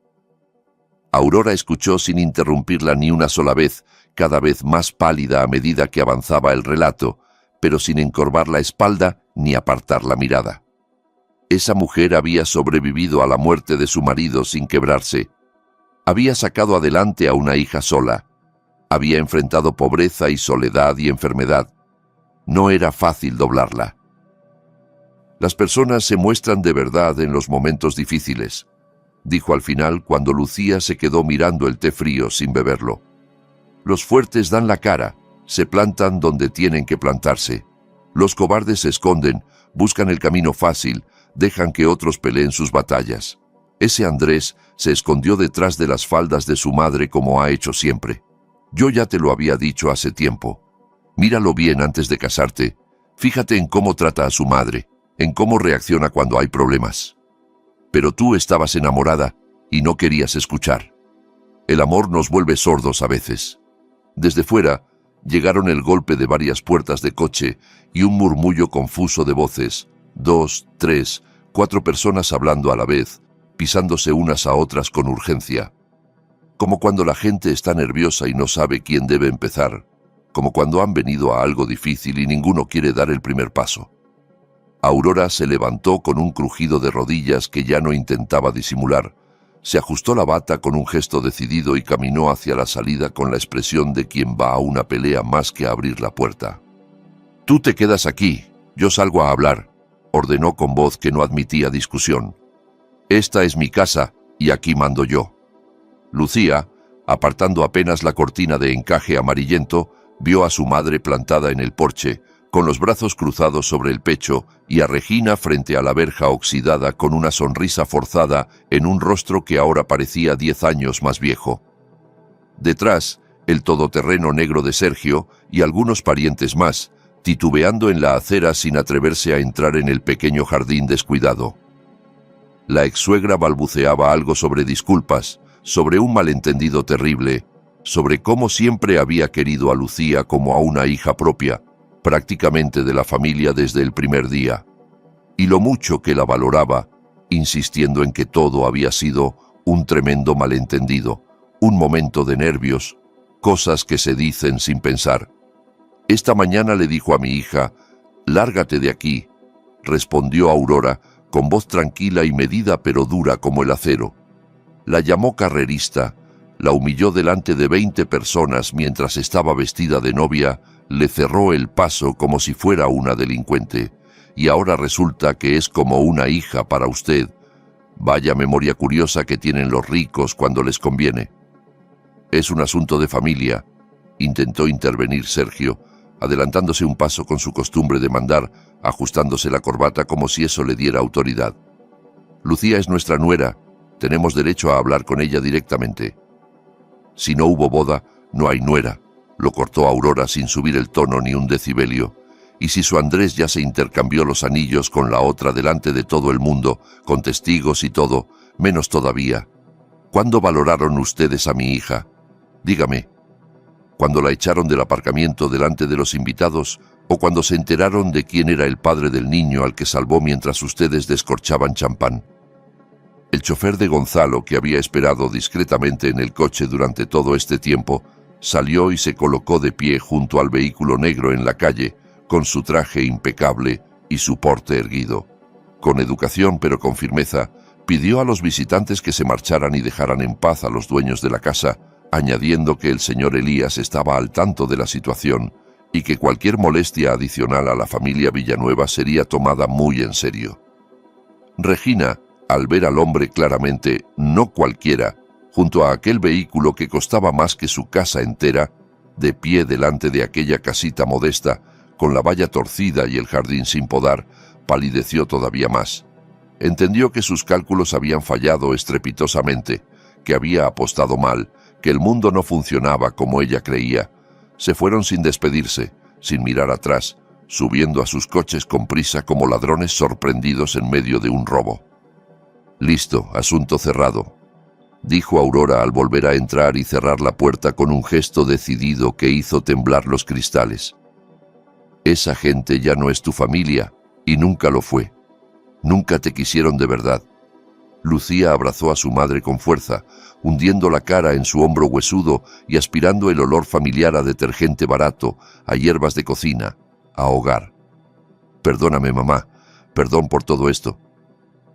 Aurora escuchó sin interrumpirla ni una sola vez, cada vez más pálida a medida que avanzaba el relato, pero sin encorvar la espalda ni apartar la mirada. Esa mujer había sobrevivido a la muerte de su marido sin quebrarse. Había sacado adelante a una hija sola. Había enfrentado pobreza y soledad y enfermedad. No era fácil doblarla. Las personas se muestran de verdad en los momentos difíciles, dijo al final cuando Lucía se quedó mirando el té frío sin beberlo. Los fuertes dan la cara, se plantan donde tienen que plantarse. Los cobardes se esconden, buscan el camino fácil, dejan que otros peleen sus batallas. Ese Andrés se escondió detrás de las faldas de su madre como ha hecho siempre. Yo ya te lo había dicho hace tiempo. Míralo bien antes de casarte. Fíjate en cómo trata a su madre, en cómo reacciona cuando hay problemas. Pero tú estabas enamorada y no querías escuchar. El amor nos vuelve sordos a veces. Desde fuera llegaron el golpe de varias puertas de coche y un murmullo confuso de voces. 2, 3, 4 personas hablando a la vez, pisándose unas a otras con urgencia. Como cuando la gente está nerviosa y no sabe quién debe empezar. Como cuando han venido a algo difícil y ninguno quiere dar el primer paso. Aurora se levantó con un crujido de rodillas que ya no intentaba disimular. Se ajustó la bata con un gesto decidido y caminó hacia la salida con la expresión de quien va a una pelea más que a abrir la puerta. «Tú te quedas aquí, yo salgo a hablar», ordenó con voz que no admitía discusión. «Esta es mi casa y aquí mando yo». Lucía, apartando apenas la cortina de encaje amarillento, vio a su madre plantada en el porche, con los brazos cruzados sobre el pecho, y a Regina frente a la verja oxidada con una sonrisa forzada en un rostro que ahora parecía 10 años más viejo. Detrás, el todoterreno negro de Sergio y algunos parientes más, titubeando en la acera sin atreverse a entrar en el pequeño jardín descuidado. La ex-suegra balbuceaba algo sobre disculpas, sobre un malentendido terrible, sobre cómo siempre había querido a Lucía como a una hija propia, prácticamente de la familia desde el primer día, y lo mucho que la valoraba, insistiendo en que todo había sido un tremendo malentendido, un momento de nervios, cosas que se dicen sin pensar. Esta mañana le dijo a mi hija, «Lárgate de aquí», respondió Aurora, con voz tranquila y medida pero dura como el acero. La llamó carrerista, la humilló delante de 20 personas mientras estaba vestida de novia, le cerró el paso como si fuera una delincuente, y ahora resulta que es como una hija para usted. Vaya memoria curiosa que tienen los ricos cuando les conviene. Es un asunto de familia, intentó intervenir Sergio, adelantándose un paso con su costumbre de mandar, ajustándose la corbata como si eso le diera autoridad. Lucía es nuestra nuera, tenemos derecho a hablar con ella directamente. Si no hubo boda, no hay nuera, lo cortó Aurora sin subir el tono ni un decibelio. Y si su Andrés ya se intercambió los anillos con la otra delante de todo el mundo, con testigos y todo, menos todavía. ¿Cuándo valoraron ustedes a mi hija? Dígame. ¿Cuando la echaron del aparcamiento delante de los invitados o cuando se enteraron de quién era el padre del niño al que salvó mientras ustedes descorchaban champán? El chofer de Gonzalo, que había esperado discretamente en el coche durante todo este tiempo, salió y se colocó de pie junto al vehículo negro en la calle, con su traje impecable y su porte erguido. Con educación pero con firmeza, pidió a los visitantes que se marcharan y dejaran en paz a los dueños de la casa, añadiendo que el señor Elías estaba al tanto de la situación y que cualquier molestia adicional a la familia Villanueva sería tomada muy en serio. Regina, al ver al hombre claramente, no cualquiera, junto a aquel vehículo que costaba más que su casa entera, de pie delante de aquella casita modesta, con la valla torcida y el jardín sin podar, palideció todavía más. Entendió que sus cálculos habían fallado estrepitosamente, que había apostado mal, que el mundo no funcionaba como ella creía. Se fueron sin despedirse, sin mirar atrás, subiendo a sus coches con prisa como ladrones sorprendidos en medio de un robo. «Listo, asunto cerrado», dijo Aurora al volver a entrar y cerrar la puerta con un gesto decidido que hizo temblar los cristales. «Esa gente ya no es tu familia, y nunca lo fue. Nunca te quisieron de verdad». Lucía abrazó a su madre con fuerza, hundiendo la cara en su hombro huesudo y aspirando el olor familiar a detergente barato, a hierbas de cocina, a hogar. «Perdóname, mamá, perdón por todo esto.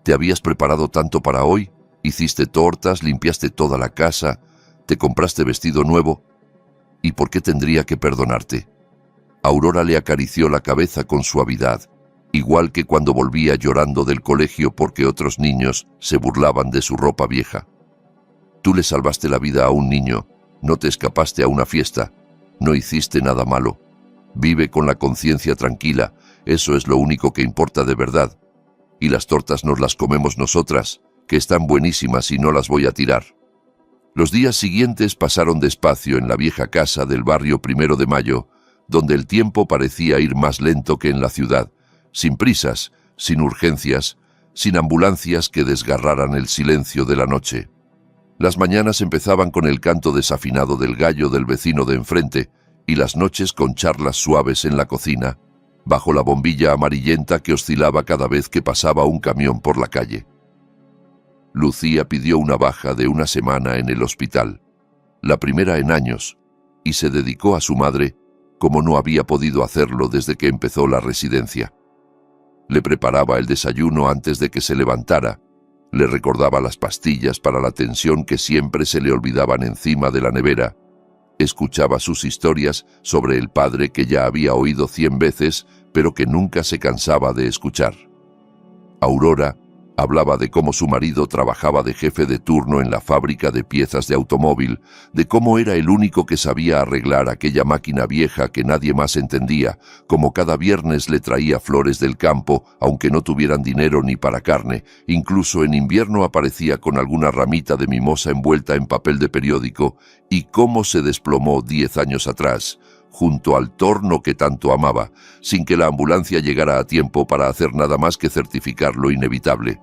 ¿Te habías preparado tanto para hoy? Hiciste tortas, limpiaste toda la casa, te compraste vestido nuevo. ¿Y por qué tendría que perdonarte?» Aurora le acarició la cabeza con suavidad, igual que cuando volvía llorando del colegio porque otros niños se burlaban de su ropa vieja. «Tú le salvaste la vida a un niño, no te escapaste a una fiesta, no hiciste nada malo. Vive con la conciencia tranquila, eso es lo único que importa de verdad. Y las tortas nos las comemos nosotras, que están buenísimas y no las voy a tirar». Los días siguientes pasaron despacio en la vieja casa del barrio 1 de Mayo, donde el tiempo parecía ir más lento que en la ciudad, sin prisas, sin urgencias, sin ambulancias que desgarraran el silencio de la noche. Las mañanas empezaban con el canto desafinado del gallo del vecino de enfrente y las noches con charlas suaves en la cocina, bajo la bombilla amarillenta que oscilaba cada vez que pasaba un camión por la calle. Lucía pidió una baja de una semana en el hospital, la primera en años, y se dedicó a su madre como no había podido hacerlo desde que empezó la residencia. Le preparaba el desayuno antes de que se levantara, le recordaba las pastillas para la tensión que siempre se le olvidaban encima de la nevera, escuchaba sus historias sobre el padre que ya había oído 100 veces, pero que nunca se cansaba de escuchar. Aurora hablaba de cómo su marido trabajaba de jefe de turno en la fábrica de piezas de automóvil, de cómo era el único que sabía arreglar aquella máquina vieja que nadie más entendía, cómo cada viernes le traía flores del campo, aunque no tuvieran dinero ni para carne, incluso en invierno aparecía con alguna ramita de mimosa envuelta en papel de periódico, y cómo se desplomó 10 años atrás, junto al torno que tanto amaba, sin que la ambulancia llegara a tiempo para hacer nada más que certificar lo inevitable.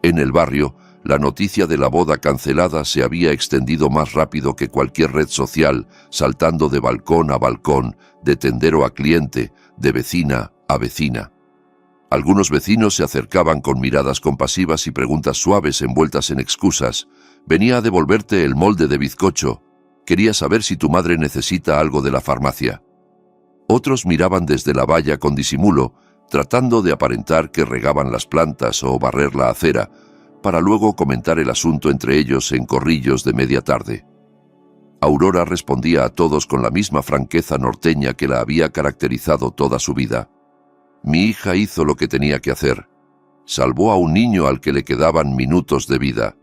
En el barrio, la noticia de la boda cancelada se había extendido más rápido que cualquier red social, saltando de balcón a balcón, de tendero a cliente, de vecina a vecina. Algunos vecinos se acercaban con miradas compasivas y preguntas suaves envueltas en excusas. «Venía a devolverte el molde de bizcocho. Quería saber si tu madre necesita algo de la farmacia». Otros miraban desde la valla con disimulo, tratando de aparentar que regaban las plantas o barrer la acera, para luego comentar el asunto entre ellos en corrillos de media tarde. Aurora respondía a todos con la misma franqueza norteña que la había caracterizado toda su vida. «Mi hija hizo lo que tenía que hacer. Salvó a un niño al que le quedaban minutos de vida.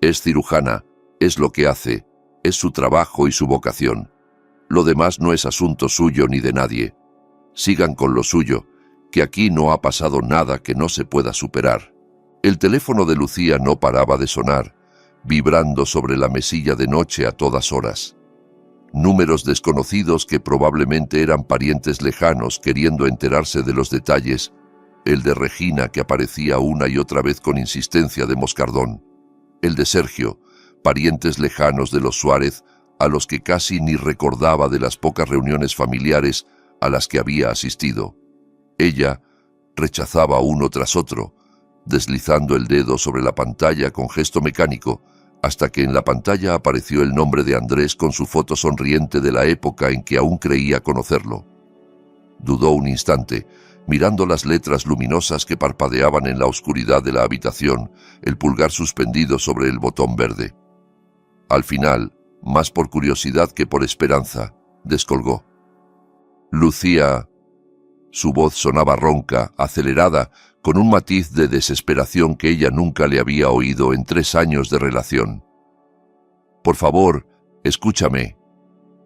Es cirujana, es lo que hace, es su trabajo y su vocación. Lo demás no es asunto suyo ni de nadie. Sigan con lo suyo, que aquí no ha pasado nada que no se pueda superar». El teléfono de Lucía no paraba de sonar, vibrando sobre la mesilla de noche a todas horas. Números desconocidos que probablemente eran parientes lejanos queriendo enterarse de los detalles, el de Regina que aparecía una y otra vez con insistencia de Moscardón, el de Sergio, parientes lejanos de los Suárez, a los que casi ni recordaba de las pocas reuniones familiares a las que había asistido. Ella rechazaba uno tras otro, deslizando el dedo sobre la pantalla con gesto mecánico, hasta que en la pantalla apareció el nombre de Andrés con su foto sonriente de la época en que aún creía conocerlo. Dudó un instante, mirando las letras luminosas que parpadeaban en la oscuridad de la habitación, el pulgar suspendido sobre el botón verde. Al final, más por curiosidad que por esperanza, descolgó. «Lucía». Su voz sonaba ronca, acelerada, con un matiz de desesperación que ella nunca le había oído en 3 años de relación. «Por favor, escúchame.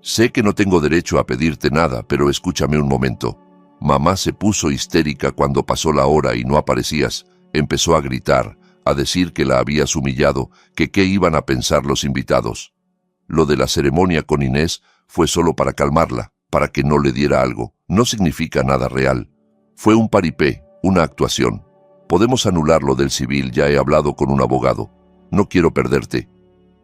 Sé que no tengo derecho a pedirte nada, pero escúchame un momento. Mamá se puso histérica cuando pasó la hora y no aparecías. Empezó a gritar, a decir que la habías humillado, que qué iban a pensar los invitados. Lo de la ceremonia con Inés fue solo para calmarla, para que no le diera algo. No significa nada real. Fue un paripé, una actuación. Podemos anularlo del civil, ya he hablado con un abogado. No quiero perderte.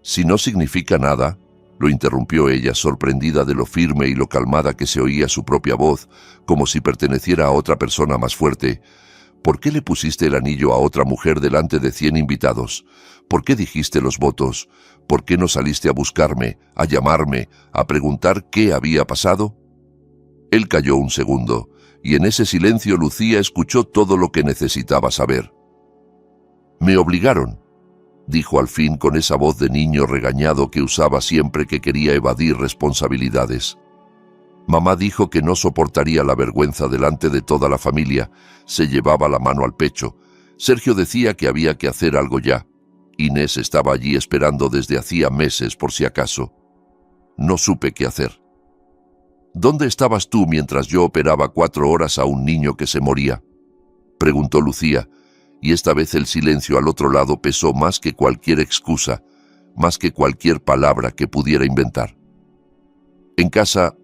Si no significa nada, lo interrumpió ella, sorprendida de lo firme y lo calmada que se oía su propia voz, como si perteneciera a otra persona más fuerte. ¿Por qué le pusiste el anillo a otra mujer delante de 100 invitados? ¿Por qué dijiste los votos? ¿Por qué no saliste a buscarme, a llamarme, a preguntar qué había pasado? Él calló un segundo, y en ese silencio Lucía escuchó todo lo que necesitaba saber. «Me obligaron», dijo al fin con esa voz de niño regañado que usaba siempre que quería evadir responsabilidades. Mamá dijo que no soportaría la vergüenza delante de toda la familia. Se llevaba la mano al pecho. Sergio decía que había que hacer algo ya. Inés estaba allí esperando desde hacía meses por si acaso. No supe qué hacer. «¿Dónde estabas tú mientras yo operaba 4 horas a un niño que se moría?», preguntó Lucía, y esta vez el silencio al otro lado pesó más que cualquier excusa, más que cualquier palabra que pudiera inventar. «En casa»,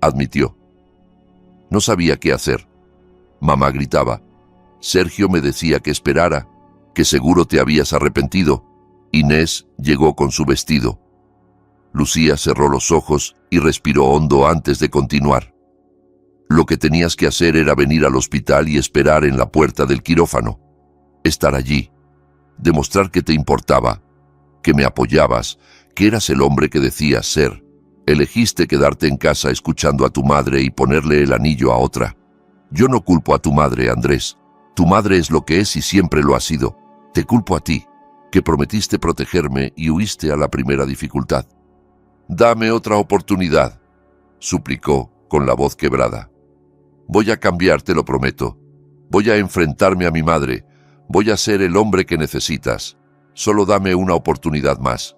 admitió. No sabía qué hacer. Mamá gritaba. Sergio me decía que esperara, que seguro te habías arrepentido. Inés llegó con su vestido. Lucía cerró los ojos y respiró hondo antes de continuar. Lo que tenías que hacer era venir al hospital y esperar en la puerta del quirófano. Estar allí. Demostrar que te importaba, que me apoyabas, que eras el hombre que decías ser. Elegiste quedarte en casa escuchando a tu madre y ponerle el anillo a otra. Yo no culpo a tu madre, Andrés. Tu madre es lo que es y siempre lo ha sido. Te culpo a ti, que prometiste protegerme y huiste a la primera dificultad. «Dame otra oportunidad», suplicó con la voz quebrada. «Voy a cambiar, te lo prometo. Voy a enfrentarme a mi madre. Voy a ser el hombre que necesitas. Solo dame una oportunidad más».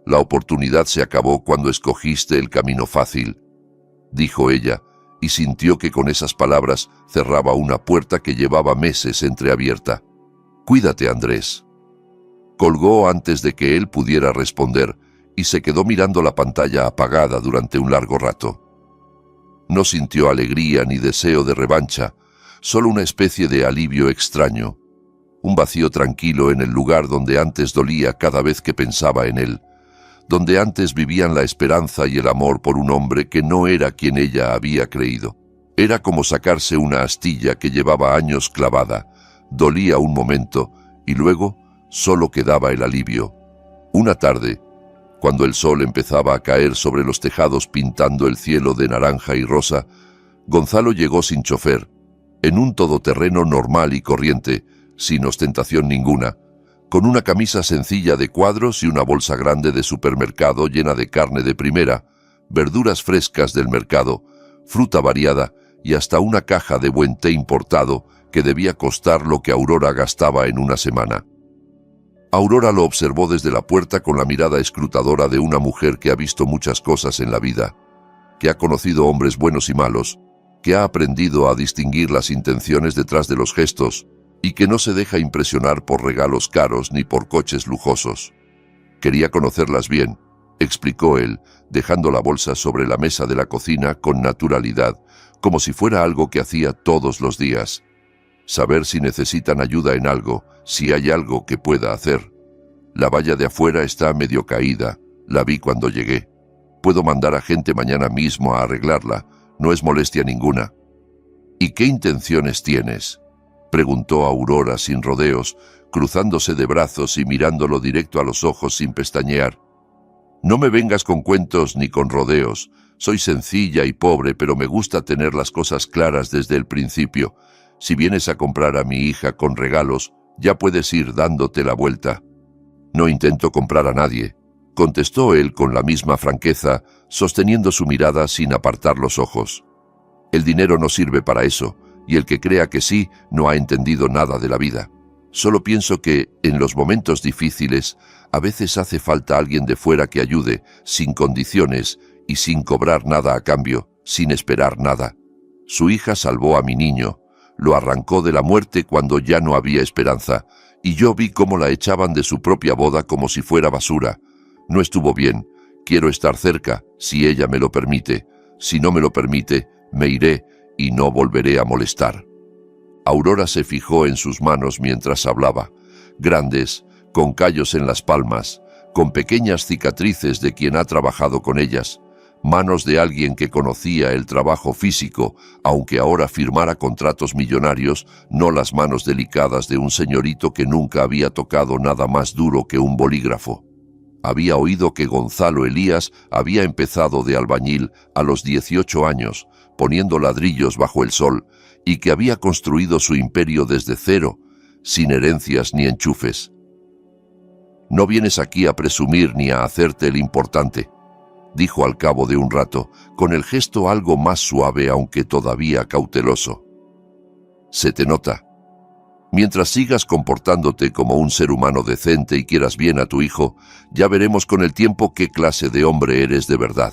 «La oportunidad se acabó cuando escogiste el camino fácil», dijo ella, y sintió que con esas palabras cerraba una puerta que llevaba meses entreabierta. «Cuídate, Andrés». Colgó antes de que él pudiera responder y se quedó mirando la pantalla apagada durante un largo rato. No sintió alegría ni deseo de revancha, solo una especie de alivio extraño, un vacío tranquilo en el lugar donde antes dolía cada vez que pensaba en él, donde antes vivían la esperanza y el amor por un hombre que no era quien ella había creído. Era como sacarse una astilla que llevaba años clavada, dolía un momento y luego solo quedaba el alivio. Una tarde, cuando el sol empezaba a caer sobre los tejados pintando el cielo de naranja y rosa, Gonzalo llegó sin chofer, en un todoterreno normal y corriente, sin ostentación ninguna, con una camisa sencilla de cuadros y una bolsa grande de supermercado llena de carne de primera, verduras frescas del mercado, fruta variada y hasta una caja de buen té importado que debía costar lo que Aurora gastaba en una semana. Aurora lo observó desde la puerta con la mirada escrutadora de una mujer que ha visto muchas cosas en la vida, que ha conocido hombres buenos y malos, que ha aprendido a distinguir las intenciones detrás de los gestos y que no se deja impresionar por regalos caros ni por coches lujosos. Quería conocerlas bien, explicó él, dejando la bolsa sobre la mesa de la cocina con naturalidad, como si fuera algo que hacía todos los días. Saber si necesitan ayuda en algo, si hay algo que pueda hacer. La valla de afuera está medio caída, la vi cuando llegué. Puedo mandar a gente mañana mismo a arreglarla, no es molestia ninguna. ¿Y qué intenciones tienes?, preguntó Aurora sin rodeos, cruzándose de brazos y mirándolo directo a los ojos sin pestañear. «No me vengas con cuentos ni con rodeos. Soy sencilla y pobre, pero me gusta tener las cosas claras desde el principio. Si vienes a comprar a mi hija con regalos, ya puedes ir dándote la vuelta». «No intento comprar a nadie», contestó él con la misma franqueza, sosteniendo su mirada sin apartar los ojos. «El dinero no sirve para eso, y el que crea que sí no ha entendido nada de la vida. Solo pienso que, en los momentos difíciles, a veces hace falta alguien de fuera que ayude, sin condiciones y sin cobrar nada a cambio, sin esperar nada. Su hija salvó a mi niño, lo arrancó de la muerte cuando ya no había esperanza, y yo vi cómo la echaban de su propia boda como si fuera basura. No estuvo bien. Quiero estar cerca, si ella me lo permite. Si no me lo permite, me iré y no volveré a molestar. Aurora se fijó en sus manos mientras hablaba, grandes, con callos en las palmas, con pequeñas cicatrices de quien ha trabajado con ellas, manos de alguien que conocía el trabajo físico, aunque ahora firmara contratos millonarios, no las manos delicadas de un señorito que nunca había tocado nada más duro que un bolígrafo. Había oído que Gonzalo Elías había empezado de albañil a los 18 años, poniendo ladrillos bajo el sol, y que había construido su imperio desde cero, sin herencias ni enchufes. «No vienes aquí a presumir ni a hacerte el importante», dijo al cabo de un rato, con el gesto algo más suave aunque todavía cauteloso. «Se te nota. Mientras sigas comportándote como un ser humano decente y quieras bien a tu hijo, ya veremos con el tiempo qué clase de hombre eres de verdad.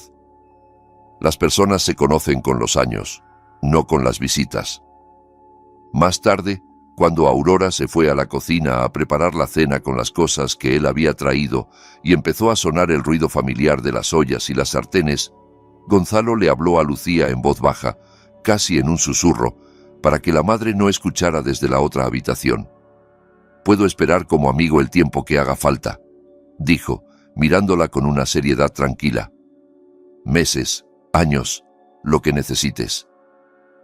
Las personas se conocen con los años, no con las visitas». Más tarde, cuando Aurora se fue a la cocina a preparar la cena con las cosas que él había traído y empezó a sonar el ruido familiar de las ollas y las sartenes, Gonzalo le habló a Lucía en voz baja, casi en un susurro, para que la madre no escuchara desde la otra habitación. «Puedo esperar como amigo el tiempo que haga falta», dijo, mirándola con una seriedad tranquila. «Meses, años, lo que necesites.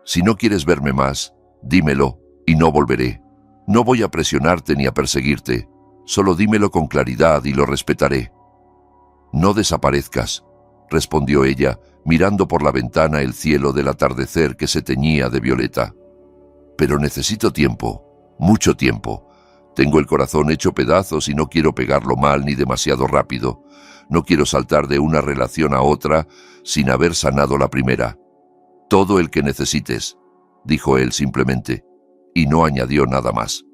Si no quieres verme más, dímelo y no volveré. No voy a presionarte ni a perseguirte, solo dímelo con claridad y lo respetaré». «No desaparezcas», respondió ella, mirando por la ventana el cielo del atardecer que se teñía de violeta. «Pero necesito tiempo, mucho tiempo. Tengo el corazón hecho pedazos y no quiero pegarlo mal ni demasiado rápido. No quiero saltar de una relación a otra sin haber sanado la primera. Todo el que necesites», dijo él simplemente, y no añadió nada más.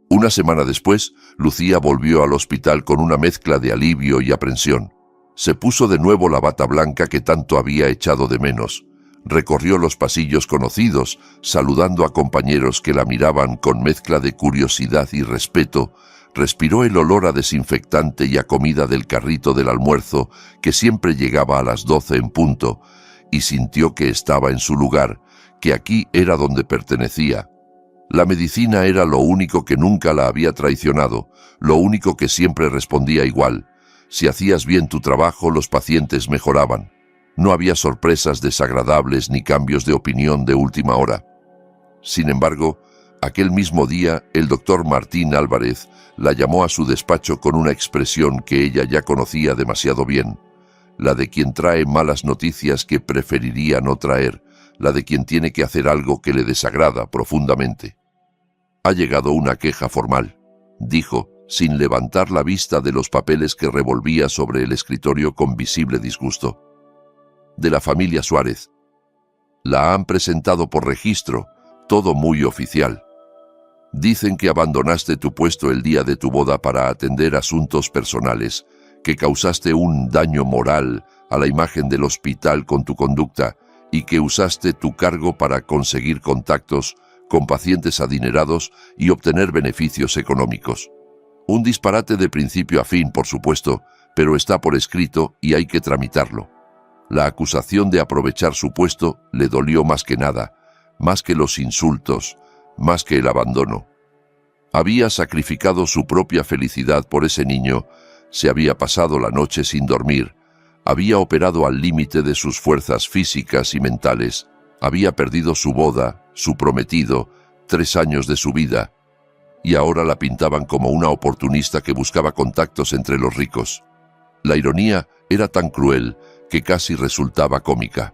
Una semana después, Lucía volvió al hospital con una mezcla de alivio y aprensión. Se puso de nuevo la bata blanca que tanto había echado de menos. Recorrió los pasillos conocidos, saludando a compañeros que la miraban con mezcla de curiosidad y respeto. Respiró el olor a desinfectante y a comida del carrito del almuerzo, que siempre llegaba a las 12 en punto, y sintió que estaba en su lugar, que aquí era donde pertenecía. La medicina era lo único que nunca la había traicionado, lo único que siempre respondía igual. Si hacías bien tu trabajo, los pacientes mejoraban. No había sorpresas desagradables ni cambios de opinión de última hora. Sin embargo, aquel mismo día, el doctor Martín Álvarez la llamó a su despacho con una expresión que ella ya conocía demasiado bien, la de quien trae malas noticias que preferiría no traer, la de quien tiene que hacer algo que le desagrada profundamente. «Ha llegado una queja formal», dijo, sin levantar la vista de los papeles que revolvía sobre el escritorio con visible disgusto. «De la familia Suárez. La han presentado por registro, todo muy oficial. Dicen que abandonaste tu puesto el día de tu boda para atender asuntos personales, que causaste un daño moral a la imagen del hospital con tu conducta y que usaste tu cargo para conseguir contactos con pacientes adinerados y obtener beneficios económicos. Un disparate de principio a fin, por supuesto, pero está por escrito y hay que tramitarlo. La acusación de aprovechar su puesto le dolió más que nada, más que los insultos, más que el abandono. Había sacrificado su propia felicidad por ese niño, se había pasado la noche sin dormir, había operado al límite de sus fuerzas físicas y mentales, había perdido su boda, su prometido, 3 años de su vida, y ahora la pintaban como una oportunista que buscaba contactos entre los ricos. La ironía era tan cruel que casi resultaba cómica.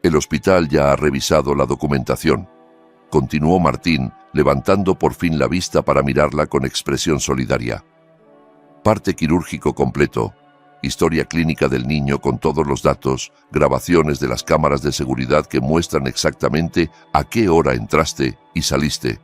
«El hospital ya ha revisado la documentación», continuó Martín, levantando por fin la vista para mirarla con expresión solidaria. «Parte quirúrgico completo, historia clínica del niño con todos los datos, grabaciones de las cámaras de seguridad que muestran exactamente a qué hora entraste y saliste.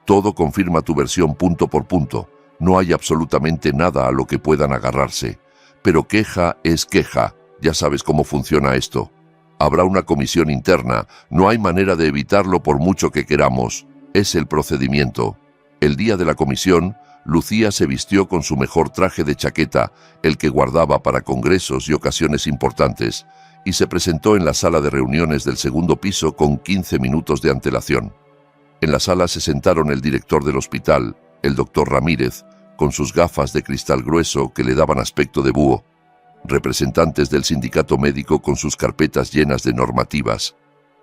Todo confirma tu versión punto por punto. No hay absolutamente nada a lo que puedan agarrarse. Pero queja es queja. Ya sabes cómo funciona esto. Habrá una comisión interna. No hay manera de evitarlo por mucho que queramos. Es el procedimiento. El día de la comisión, Lucía se vistió con su mejor traje de chaqueta, el que guardaba para congresos y ocasiones importantes, y se presentó en la sala de reuniones del segundo piso con 15 minutos de antelación. En la sala se sentaron el director del hospital, el doctor Ramírez, con sus gafas de cristal grueso que le daban aspecto de búho, representantes del sindicato médico con sus carpetas llenas de normativas,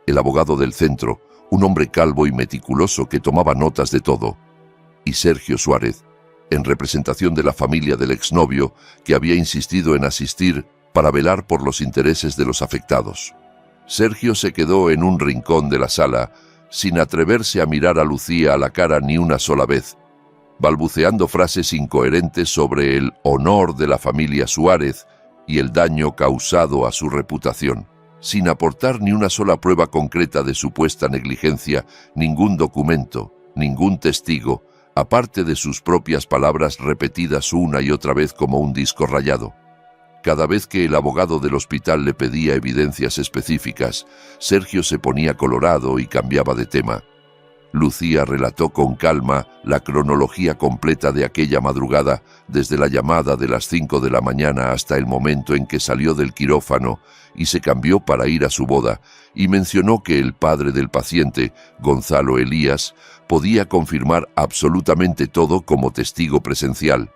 el abogado del centro, un hombre calvo y meticuloso que tomaba notas de todo, y Sergio Suárez, en representación de la familia del exnovio que había insistido en asistir para velar por los intereses de los afectados. Sergio se quedó en un rincón de la sala, sin atreverse a mirar a Lucía a la cara ni una sola vez, balbuceando frases incoherentes sobre el honor de la familia Suárez y el daño causado a su reputación, sin aportar ni una sola prueba concreta de supuesta negligencia, ningún documento, ningún testigo, aparte de sus propias palabras repetidas una y otra vez como un disco rayado. Cada vez que el abogado del hospital le pedía evidencias específicas, Sergio se ponía colorado y cambiaba de tema. Lucía relató con calma la cronología completa de aquella madrugada, desde la llamada de las 5 de la mañana hasta el momento en que salió del quirófano y se cambió para ir a su boda, y mencionó que el padre del paciente, Gonzalo Elías, podía confirmar absolutamente todo como testigo presencial.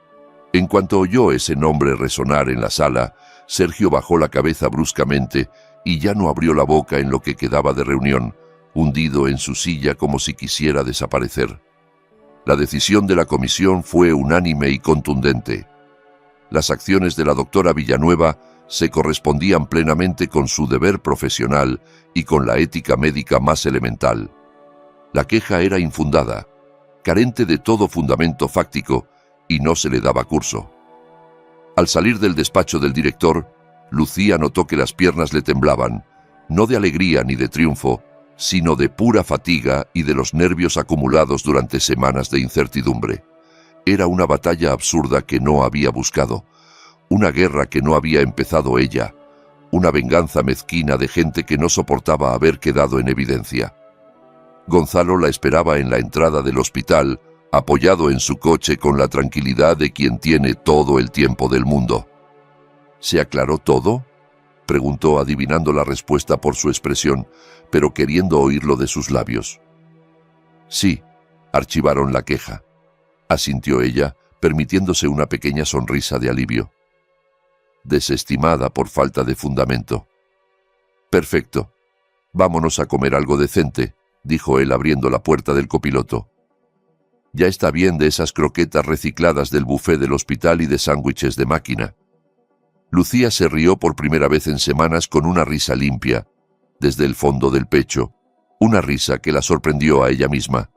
En cuanto oyó ese nombre resonar en la sala, Sergio bajó la cabeza bruscamente y ya no abrió la boca en lo que quedaba de reunión, hundido en su silla como si quisiera desaparecer. La decisión de la comisión fue unánime y contundente. Las acciones de la doctora Villanueva se correspondían plenamente con su deber profesional y con la ética médica más elemental. La queja era infundada, carente de todo fundamento fáctico, y no se le daba curso. Al salir del despacho del director, Lucía notó que las piernas le temblaban, no de alegría ni de triunfo, sino de pura fatiga y de los nervios acumulados durante semanas de incertidumbre. Era una batalla absurda que no había buscado, una guerra que no había empezado ella, una venganza mezquina de gente que no soportaba haber quedado en evidencia. Gonzalo la esperaba en la entrada del hospital, apoyado en su coche con la tranquilidad de quien tiene todo el tiempo del mundo. ¿Se aclaró todo?, preguntó adivinando la respuesta por su expresión, pero queriendo oírlo de sus labios. Sí, archivaron la queja, asintió ella, permitiéndose una pequeña sonrisa de alivio. Desestimada por falta de fundamento. Perfecto. Vámonos a comer algo decente, dijo él abriendo la puerta del copiloto. Ya está bien de esas croquetas recicladas del buffet del hospital y de sándwiches de máquina. Lucía se rió por primera vez en semanas con una risa limpia, desde el fondo del pecho, una risa que la sorprendió a ella misma.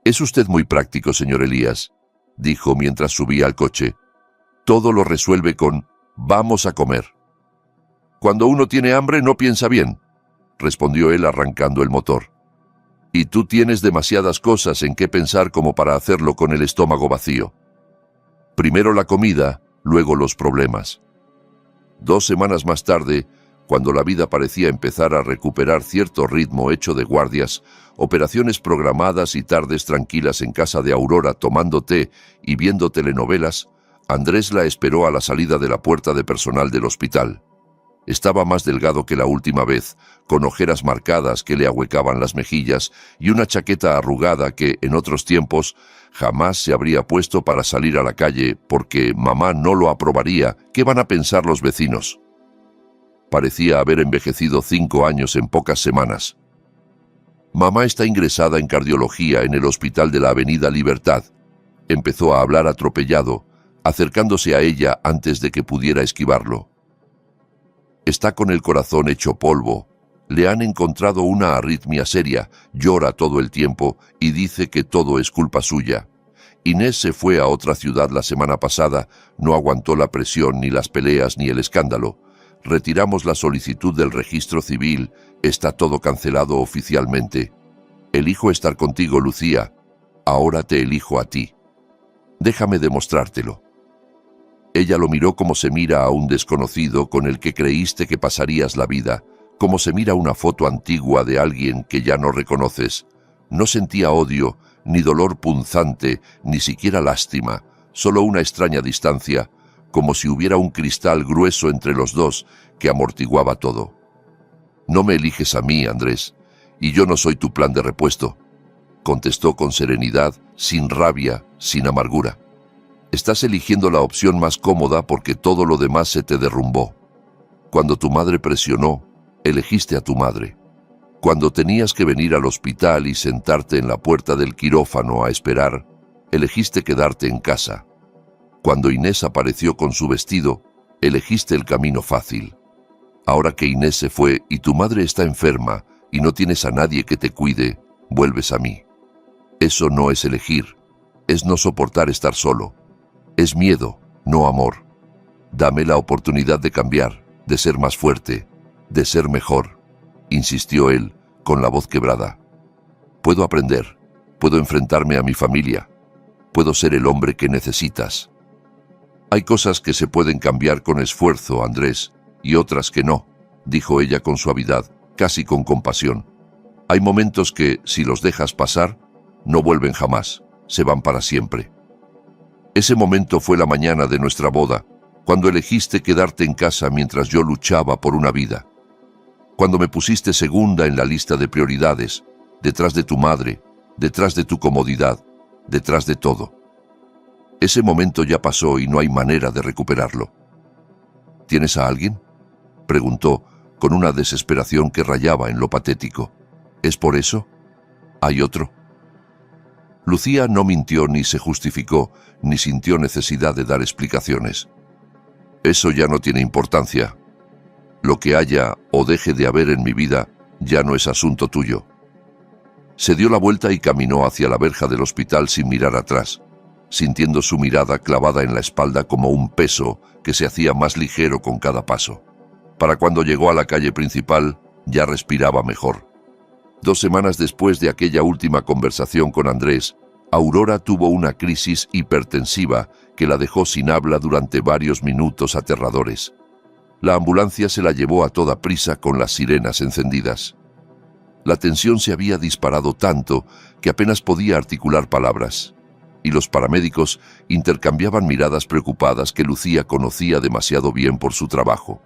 «Es usted muy práctico, señor Elías», dijo mientras subía al coche. «Todo lo resuelve con «vamos a comer». «Cuando uno tiene hambre no piensa bien», respondió él arrancando el motor. «Y tú tienes demasiadas cosas en qué pensar como para hacerlo con el estómago vacío. Primero la comida, luego los problemas». 2 semanas más tarde, cuando la vida parecía empezar a recuperar cierto ritmo hecho de guardias, operaciones programadas y tardes tranquilas en casa de Aurora tomando té y viendo telenovelas, Andrés la esperó a la salida de la puerta de personal del hospital. Estaba más delgado que la última vez, con ojeras marcadas que le ahuecaban las mejillas y una chaqueta arrugada que, en otros tiempos, jamás se habría puesto para salir a la calle porque mamá no lo aprobaría. ¿Qué van a pensar los vecinos? Parecía haber envejecido 5 años en pocas semanas. Mamá está ingresada en cardiología en el hospital de la Avenida Libertad. Empezó a hablar atropellado, acercándose a ella antes de que pudiera esquivarlo. Está con el corazón hecho polvo. Le han encontrado una arritmia seria, llora todo el tiempo y dice que todo es culpa suya. Inés se fue a otra ciudad la semana pasada, no aguantó la presión, ni las peleas, ni el escándalo. Retiramos la solicitud del registro civil, está todo cancelado oficialmente. Elijo estar contigo, Lucía. Ahora te elijo a ti. Déjame demostrártelo. Ella lo miró como se mira a un desconocido con el que creíste que pasarías la vida, como se mira una foto antigua de alguien que ya no reconoces. No sentía odio, ni dolor punzante, ni siquiera lástima, solo una extraña distancia, como si hubiera un cristal grueso entre los dos que amortiguaba todo. No me eliges a mí, Andrés, y yo no soy tu plan de repuesto, contestó con serenidad, sin rabia, sin amargura. Estás eligiendo la opción más cómoda porque todo lo demás se te derrumbó. Cuando tu madre presionó, elegiste a tu madre. Cuando tenías que venir al hospital y sentarte en la puerta del quirófano a esperar, elegiste quedarte en casa. Cuando Inés apareció con su vestido, elegiste el camino fácil. Ahora que Inés se fue y tu madre está enferma y no tienes a nadie que te cuide, vuelves a mí. Eso no es elegir, es no soportar estar solo. Es miedo, no amor. Dame la oportunidad de cambiar, de ser más fuerte, de ser mejor, insistió él, con la voz quebrada. Puedo aprender, puedo enfrentarme a mi familia, puedo ser el hombre que necesitas. Hay cosas que se pueden cambiar con esfuerzo, Andrés, y otras que no, dijo ella con suavidad, casi con compasión. Hay momentos que, si los dejas pasar, no vuelven jamás, se van para siempre. Ese momento fue la mañana de nuestra boda, cuando elegiste quedarte en casa mientras yo luchaba por una vida. Cuando me pusiste segunda en la lista de prioridades, detrás de tu madre, detrás de tu comodidad, detrás de todo. Ese momento ya pasó y no hay manera de recuperarlo. ¿Tienes a alguien?, preguntó, con una desesperación que rayaba en lo patético. ¿Es por eso? ¿Hay otro? Lucía no mintió ni se justificó, ni sintió necesidad de dar explicaciones. Eso ya no tiene importancia. Lo que haya o deje de haber en mi vida ya no es asunto tuyo. Se dio la vuelta y caminó hacia la verja del hospital sin mirar atrás, sintiendo su mirada clavada en la espalda como un peso que se hacía más ligero con cada paso. Para cuando llegó a la calle principal, ya respiraba mejor. 2 semanas después de aquella última conversación con Andrés, Aurora tuvo una crisis hipertensiva que la dejó sin habla durante varios minutos aterradores. La ambulancia se la llevó a toda prisa con las sirenas encendidas. La tensión se había disparado tanto que apenas podía articular palabras, y los paramédicos intercambiaban miradas preocupadas que Lucía conocía demasiado bien por su trabajo.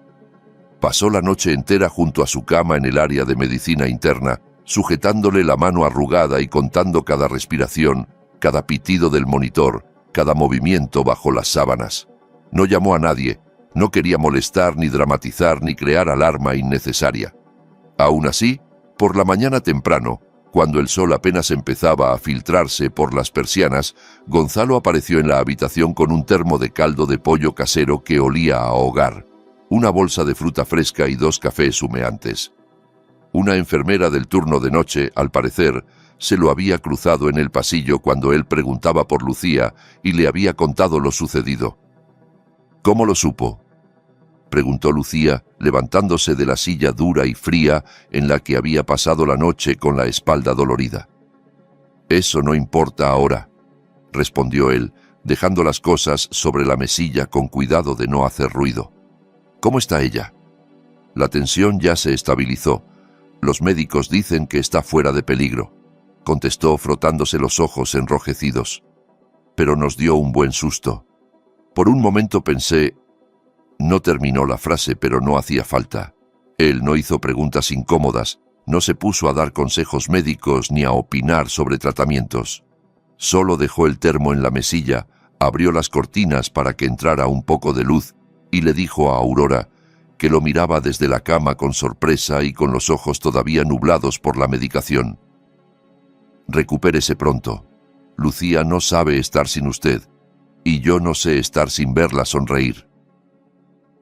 Pasó la noche entera junto a su cama en el área de medicina interna, sujetándole la mano arrugada y contando cada respiración, cada pitido del monitor, cada movimiento bajo las sábanas. No llamó a nadie, no quería molestar, ni dramatizar, ni crear alarma innecesaria. Aún así, por la mañana temprano, cuando el sol apenas empezaba a filtrarse por las persianas, Gonzalo apareció en la habitación con un termo de caldo de pollo casero que olía a hogar, una bolsa de fruta fresca y 2 cafés humeantes. Una enfermera del turno de noche, al parecer, se lo había cruzado en el pasillo cuando él preguntaba por Lucía y le había contado lo sucedido. ¿Cómo lo supo?, preguntó Lucía, levantándose de la silla dura y fría en la que había pasado la noche con la espalda dolorida. Eso no importa ahora, respondió él, dejando las cosas sobre la mesilla con cuidado de no hacer ruido. ¿Cómo está ella? La tensión ya se estabilizó. Los médicos dicen que está fuera de peligro, contestó frotándose los ojos enrojecidos. Pero nos dio un buen susto. Por un momento pensé... No terminó la frase, pero no hacía falta. Él no hizo preguntas incómodas, no se puso a dar consejos médicos ni a opinar sobre tratamientos. Solo dejó el termo en la mesilla, abrió las cortinas para que entrara un poco de luz y le dijo a Aurora, que lo miraba desde la cama con sorpresa y con los ojos todavía nublados por la medicación. Recupérese pronto. Lucía no sabe estar sin usted, y yo no sé estar sin verla sonreír.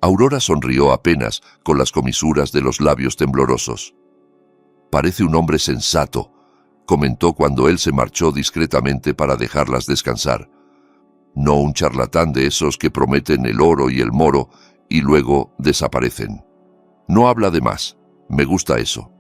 Aurora sonrió apenas, con las comisuras de los labios temblorosos. Parece un hombre sensato, comentó cuando él se marchó discretamente para dejarlas descansar. No un charlatán de esos que prometen el oro y el moro y luego desaparecen. No habla de más. Me gusta eso.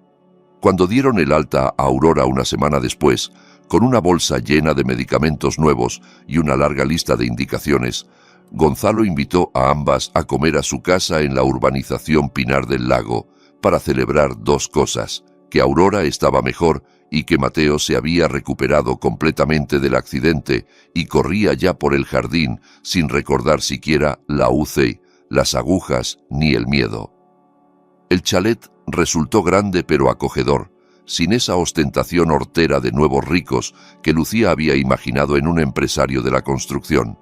Cuando dieron el alta a Aurora una semana después, Con una bolsa llena de medicamentos nuevos y una larga lista de indicaciones, Gonzalo invitó a ambas a comer a su casa en la urbanización Pinar del Lago para celebrar dos cosas: que Aurora estaba mejor y que Mateo se había recuperado completamente del accidente y corría ya por el jardín sin recordar siquiera la UCI, las agujas ni el miedo. El chalet resultó grande pero acogedor, sin esa ostentación hortera de nuevos ricos que Lucía había imaginado en un empresario de la construcción.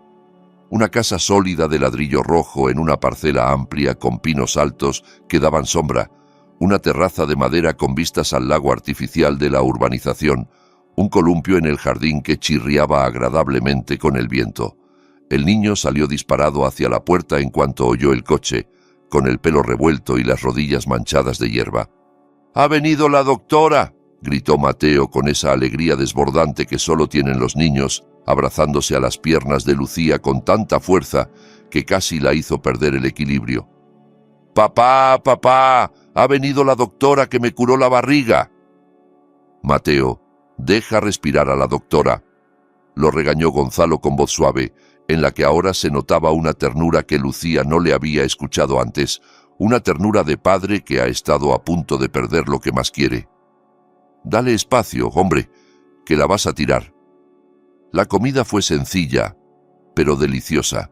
Una casa sólida de ladrillo rojo en una parcela amplia con pinos altos que daban sombra, una terraza de madera con vistas al lago artificial de la urbanización, un columpio en el jardín que chirriaba agradablemente con el viento. El niño salió disparado hacia la puerta en cuanto oyó el coche, con el pelo revuelto y las rodillas manchadas de hierba. «¡Ha venido la doctora!», gritó Mateo con esa alegría desbordante que solo tienen los niños, abrazándose a las piernas de Lucía con tanta fuerza que casi la hizo perder el equilibrio. «¡Papá, papá! ¡Ha venido la doctora que me curó la barriga!». «Mateo, deja respirar a la doctora», lo regañó Gonzalo con voz suave, en la que ahora se notaba una ternura que Lucía no le había escuchado antes, una ternura de padre que ha estado a punto de perder lo que más quiere. «Dale espacio, hombre, que la vas a tirar». La comida fue sencilla, pero deliciosa.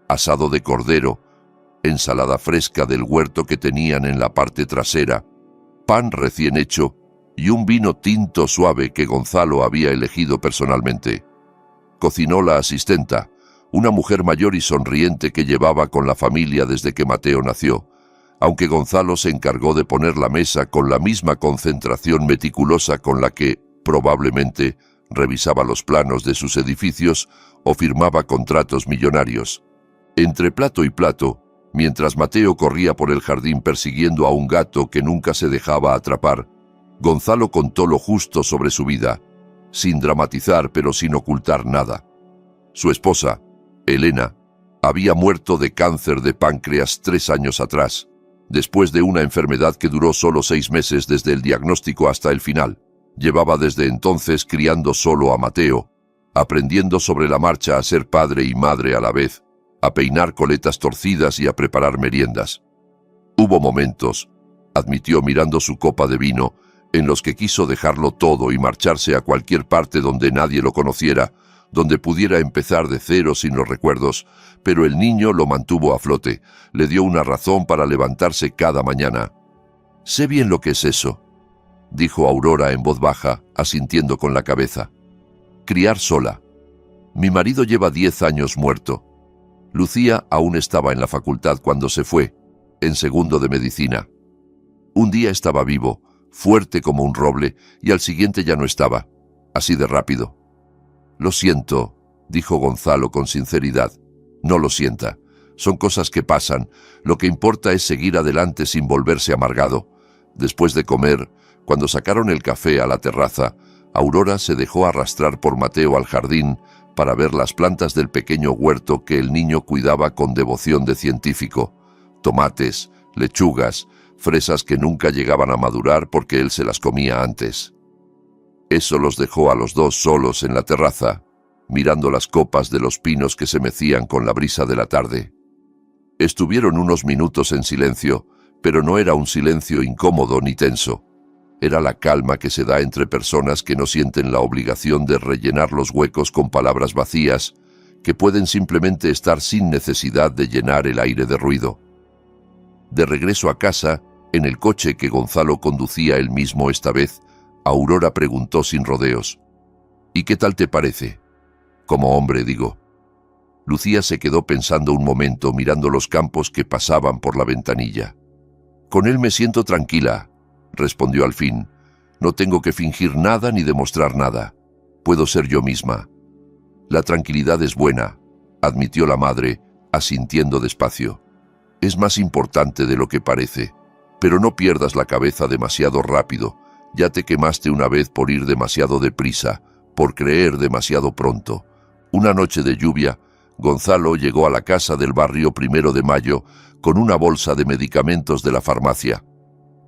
Asado de cordero, ensalada fresca del huerto que tenían en la parte trasera, pan recién hecho y un vino tinto suave que Gonzalo había elegido personalmente. Cocinó la asistenta, una mujer mayor y sonriente que llevaba con la familia desde que Mateo nació, aunque Gonzalo se encargó de poner la mesa con la misma concentración meticulosa con la que, probablemente, revisaba los planos de sus edificios o firmaba contratos millonarios. Entre plato y plato, mientras Mateo corría por el jardín persiguiendo a un gato que nunca se dejaba atrapar, Gonzalo contó lo justo sobre su vida, sin dramatizar pero sin ocultar nada. Su esposa, Elena, había muerto de cáncer de páncreas 3 años atrás, después de una enfermedad que duró solo 6 meses desde el diagnóstico hasta el final. Llevaba desde entonces criando solo a Mateo, aprendiendo sobre la marcha a ser padre y madre a la vez, a peinar coletas torcidas y a preparar meriendas. Hubo momentos, admitió mirando su copa de vino, en los que quiso dejarlo todo y marcharse a cualquier parte donde nadie lo conociera, donde pudiera empezar de cero sin los recuerdos, pero el niño lo mantuvo a flote, le dio una razón para levantarse cada mañana. «Sé bien lo que es eso», dijo Aurora en voz baja, asintiendo con la cabeza. «Criar sola. Mi marido lleva 10 años muerto. Lucía aún estaba en la facultad cuando se fue, en segundo de medicina. Un día estaba vivo, fuerte como un roble, y al siguiente ya no estaba, así de rápido». «Lo siento», dijo Gonzalo con sinceridad. «No lo sienta. Son cosas que pasan. Lo que importa es seguir adelante sin volverse amargado». Después de comer, cuando sacaron el café a la terraza, Aurora se dejó arrastrar por Mateo al jardín para ver las plantas del pequeño huerto que el niño cuidaba con devoción de científico. Tomates, lechugas, fresas que nunca llegaban a madurar porque él se las comía antes. Eso los dejó a los dos solos en la terraza, mirando las copas de los pinos que se mecían con la brisa de la tarde. Estuvieron unos minutos en silencio, pero no era un silencio incómodo ni tenso. Era la calma que se da entre personas que no sienten la obligación de rellenar los huecos con palabras vacías, que pueden simplemente estar sin necesidad de llenar el aire de ruido. De regreso a casa, en el coche que Gonzalo conducía él mismo esta vez, Aurora preguntó sin rodeos: «¿Y qué tal te parece? Como hombre, digo». Lucía se quedó pensando un momento mirando los campos que pasaban por la ventanilla. «Con él me siento tranquila», respondió al fin. «No tengo que fingir nada ni demostrar nada. Puedo ser yo misma». «La tranquilidad es buena», admitió la madre, asintiendo despacio. «Es más importante de lo que parece. Pero no pierdas la cabeza demasiado rápido. Ya te quemaste una vez por ir demasiado deprisa, por creer demasiado pronto». Una noche de lluvia, Gonzalo llegó a la casa del barrio 1 de Mayo con una bolsa de medicamentos de la farmacia.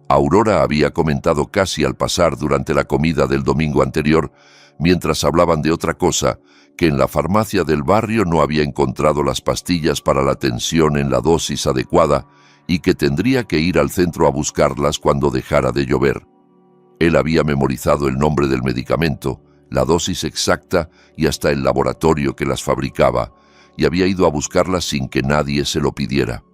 Aurora había comentado casi al pasar durante la comida del domingo anterior, mientras hablaban de otra cosa, que en la farmacia del barrio no había encontrado las pastillas para la tensión en la dosis adecuada y que tendría que ir al centro a buscarlas cuando dejara de llover. Él había memorizado el nombre del medicamento, la dosis exacta y hasta el laboratorio que las fabricaba, y había ido a buscarlas sin que nadie se lo pidiera.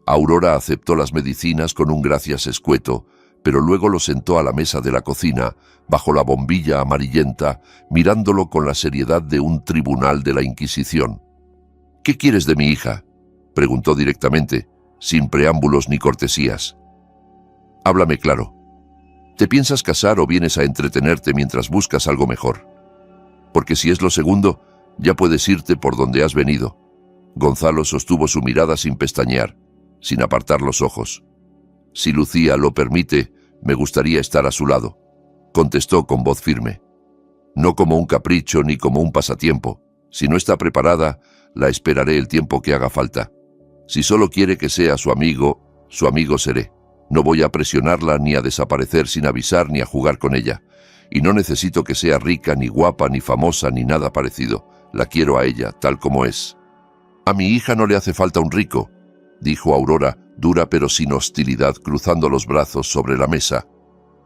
Aurora aceptó las medicinas con un gracias escueto, pero luego lo sentó a la mesa de la cocina, bajo la bombilla amarillenta, mirándolo con la seriedad de un tribunal de la Inquisición. «¿Qué quieres de mi hija?», preguntó directamente, sin preámbulos ni cortesías. «Háblame claro. ¿Te piensas casar o vienes a entretenerte mientras buscas algo mejor? Porque si es lo segundo, ya puedes irte por donde has venido». Gonzalo sostuvo su mirada sin pestañear, sin apartar los ojos. «Si Lucía lo permite, me gustaría estar a su lado», contestó con voz firme. «No como un capricho ni como un pasatiempo. Si no está preparada, la esperaré el tiempo que haga falta. Si solo quiere que sea su amigo seré. No voy a presionarla ni a desaparecer sin avisar ni a jugar con ella. Y no necesito que sea rica, ni guapa, ni famosa, ni nada parecido. La quiero a ella, tal como es». «A mi hija no le hace falta un rico», dijo Aurora, dura pero sin hostilidad, cruzando los brazos sobre la mesa.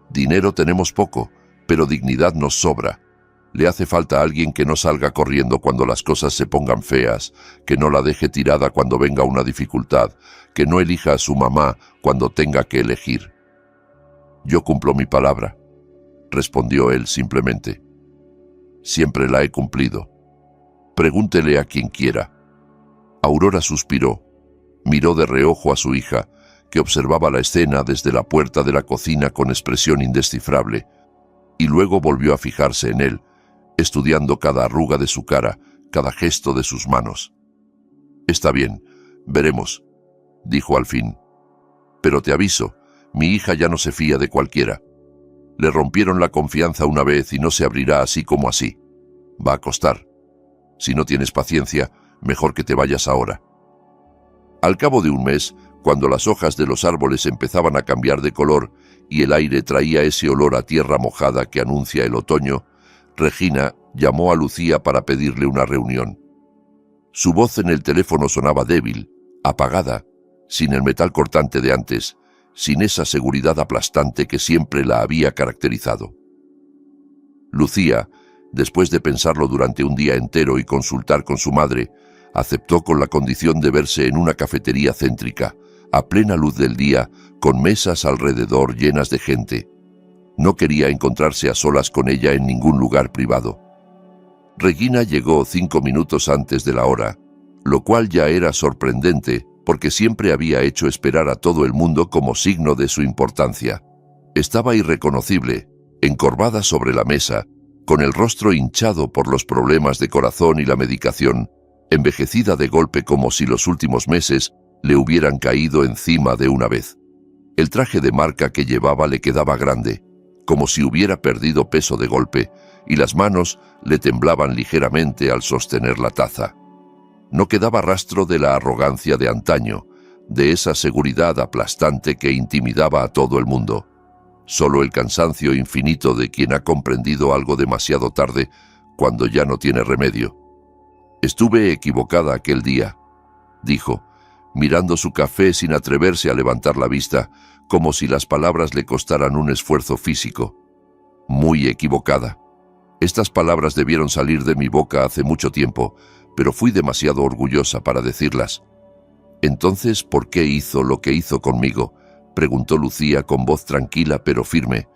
«Dinero tenemos poco, pero dignidad nos sobra. Le hace falta alguien que no salga corriendo cuando las cosas se pongan feas, que no la deje tirada cuando venga una dificultad, que no elija a su mamá cuando tenga que elegir». «Yo cumplo mi palabra», respondió él simplemente. «Siempre la he cumplido. Pregúntele a quien quiera». Aurora suspiró, miró de reojo a su hija, que observaba la escena desde la puerta de la cocina con expresión indescifrable, y luego volvió a fijarse en él, estudiando cada arruga de su cara, cada gesto de sus manos. «Está bien, veremos», dijo al fin. «Pero te aviso, mi hija ya no se fía de cualquiera. Le rompieron la confianza una vez y no se abrirá así como así. Va a costar. Si no tienes paciencia, mejor que te vayas ahora». Al cabo de un mes, cuando las hojas de los árboles empezaban a cambiar de color y el aire traía ese olor a tierra mojada que anuncia el otoño, Regina llamó a Lucía para pedirle una reunión. Su voz en el teléfono sonaba débil, apagada, sin el metal cortante de antes, sin esa seguridad aplastante que siempre la había caracterizado. Lucía, después de pensarlo durante un día entero y consultar con su madre, aceptó con la condición de verse en una cafetería céntrica, a plena luz del día, con mesas alrededor llenas de gente. No quería encontrarse a solas con ella en ningún lugar privado. Regina llegó 5 minutos antes de la hora, lo cual ya era sorprendente porque siempre había hecho esperar a todo el mundo como signo de su importancia. Estaba irreconocible, encorvada sobre la mesa, con el rostro hinchado por los problemas de corazón y la medicación, envejecida de golpe como si los últimos meses le hubieran caído encima de una vez. El traje de marca que llevaba le quedaba grande, como si hubiera perdido peso de golpe, y las manos le temblaban ligeramente al sostener la taza. No quedaba rastro de la arrogancia de antaño, de esa seguridad aplastante que intimidaba a todo el mundo. Solo el cansancio infinito de quien ha comprendido algo demasiado tarde, cuando ya no tiene remedio. «Estuve equivocada aquel día», dijo, mirando su café sin atreverse a levantar la vista, como si las palabras le costaran un esfuerzo físico. «Muy equivocada. Estas palabras debieron salir de mi boca hace mucho tiempo, pero fui demasiado orgullosa para decirlas». «Entonces, ¿por qué hizo lo que hizo conmigo?», preguntó Lucía con voz tranquila pero firme.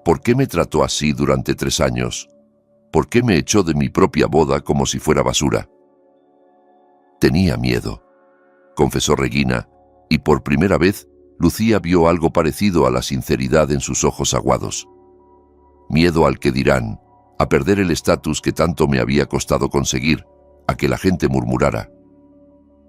«¿Por qué me trató así durante 3 años? ¿Por qué me echó de mi propia boda como si fuera basura?». «Tenía miedo», confesó Regina, y por primera vez Lucía vio algo parecido a la sinceridad en sus ojos aguados. «Miedo al que dirán, a perder el estatus que tanto me había costado conseguir, a que la gente murmurara.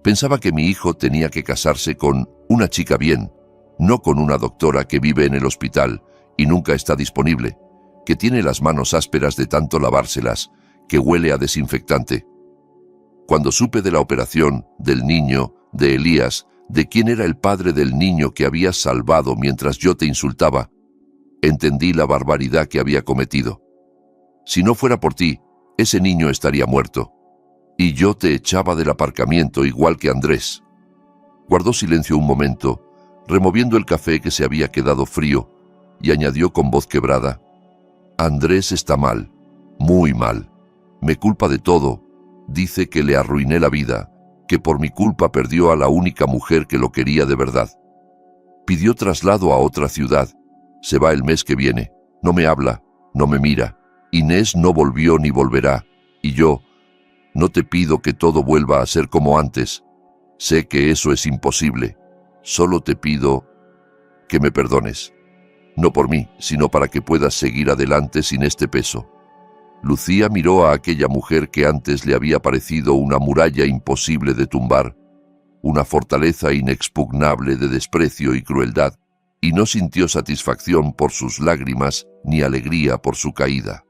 Pensaba que mi hijo tenía que casarse con una chica bien, no con una doctora que vive en el hospital y nunca está disponible, que tiene las manos ásperas de tanto lavárselas, que huele a desinfectante. Cuando supe de la operación, del niño, de Elías, de quién era el padre del niño que habías salvado mientras yo te insultaba, entendí la barbaridad que había cometido. Si no fuera por ti, ese niño estaría muerto. Y yo te echaba del aparcamiento igual que Andrés. Guardó silencio un momento, removiendo el café que se había quedado frío, y añadió con voz quebrada: Andrés está mal, muy mal. Me culpa de todo. Dice que le arruiné la vida, que por mi culpa perdió a la única mujer que lo quería de verdad. Pidió traslado a otra ciudad. Se va el mes que viene. No me habla, no me mira. Inés no volvió ni volverá. Y yo, no te pido que todo vuelva a ser como antes. Sé que eso es imposible. Solo te pido que me perdones. No por mí, sino para que puedas seguir adelante sin este peso. Lucía miró a aquella mujer que antes le había parecido una muralla imposible de tumbar, una fortaleza inexpugnable de desprecio y crueldad, y no sintió satisfacción por sus lágrimas ni alegría por su caída.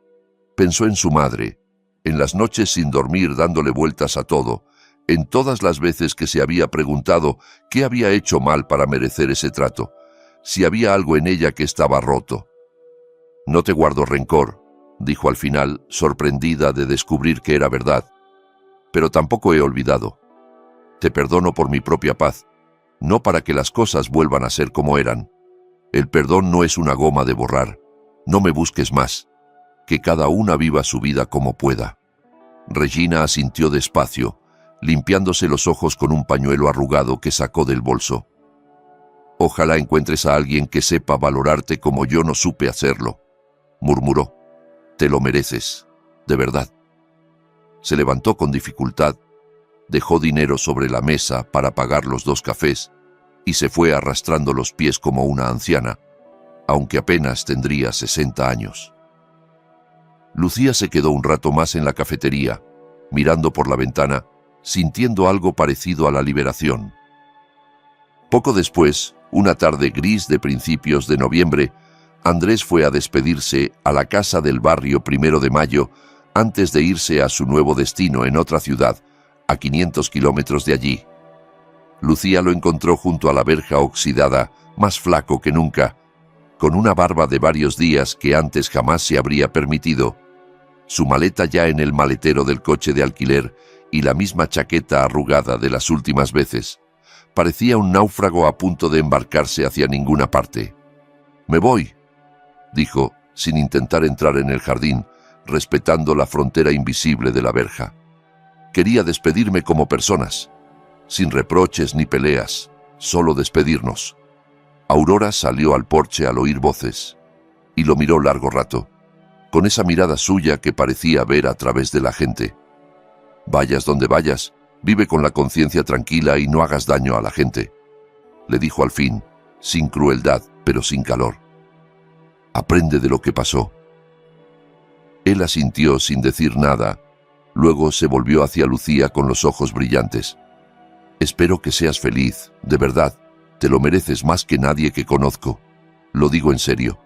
Pensó en su madre, en las noches sin dormir dándole vueltas a todo, en todas las veces que se había preguntado qué había hecho mal para merecer ese trato, si había algo en ella que estaba roto. No te guardo rencor, dijo al final, sorprendida de descubrir que era verdad, pero tampoco he olvidado. Te perdono por mi propia paz, no para que las cosas vuelvan a ser como eran. El perdón no es una goma de borrar. No me busques más. Que cada una viva su vida como pueda. Regina asintió despacio, limpiándose los ojos con un pañuelo arrugado que sacó del bolso. Ojalá encuentres a alguien que sepa valorarte como yo no supe hacerlo, murmuró. Te lo mereces, de verdad. Se levantó con dificultad, dejó dinero sobre la mesa para pagar los 2 cafés y se fue arrastrando los pies como una anciana, aunque apenas tendría 60 años. Lucía se quedó un rato más en la cafetería, mirando por la ventana, sintiendo algo parecido a la liberación. Poco después, una tarde gris de principios de noviembre, Andrés fue a despedirse a la casa del barrio 1 de Mayo antes de irse a su nuevo destino en otra ciudad, a 500 kilómetros de allí. Lucía lo encontró junto a la verja oxidada, más flaco que nunca, con una barba de varios días que antes jamás se habría permitido, su maleta ya en el maletero del coche de alquiler y la misma chaqueta arrugada de las últimas veces. Parecía un náufrago a punto de embarcarse hacia ninguna parte. «Me voy», dijo, sin intentar entrar en el jardín, respetando la frontera invisible de la verja. Quería despedirme como personas, sin reproches ni peleas, solo despedirnos. Aurora salió al porche al oír voces, y lo miró largo rato, con esa mirada suya que parecía ver a través de la gente. «Vayas donde vayas, vive con la conciencia tranquila y no hagas daño a la gente», le dijo al fin, sin crueldad, pero sin calor. «Aprende de lo que pasó». Él asintió sin decir nada, luego se volvió hacia Lucía con los ojos brillantes. «Espero que seas feliz, de verdad, te lo mereces más que nadie que conozco, lo digo en serio».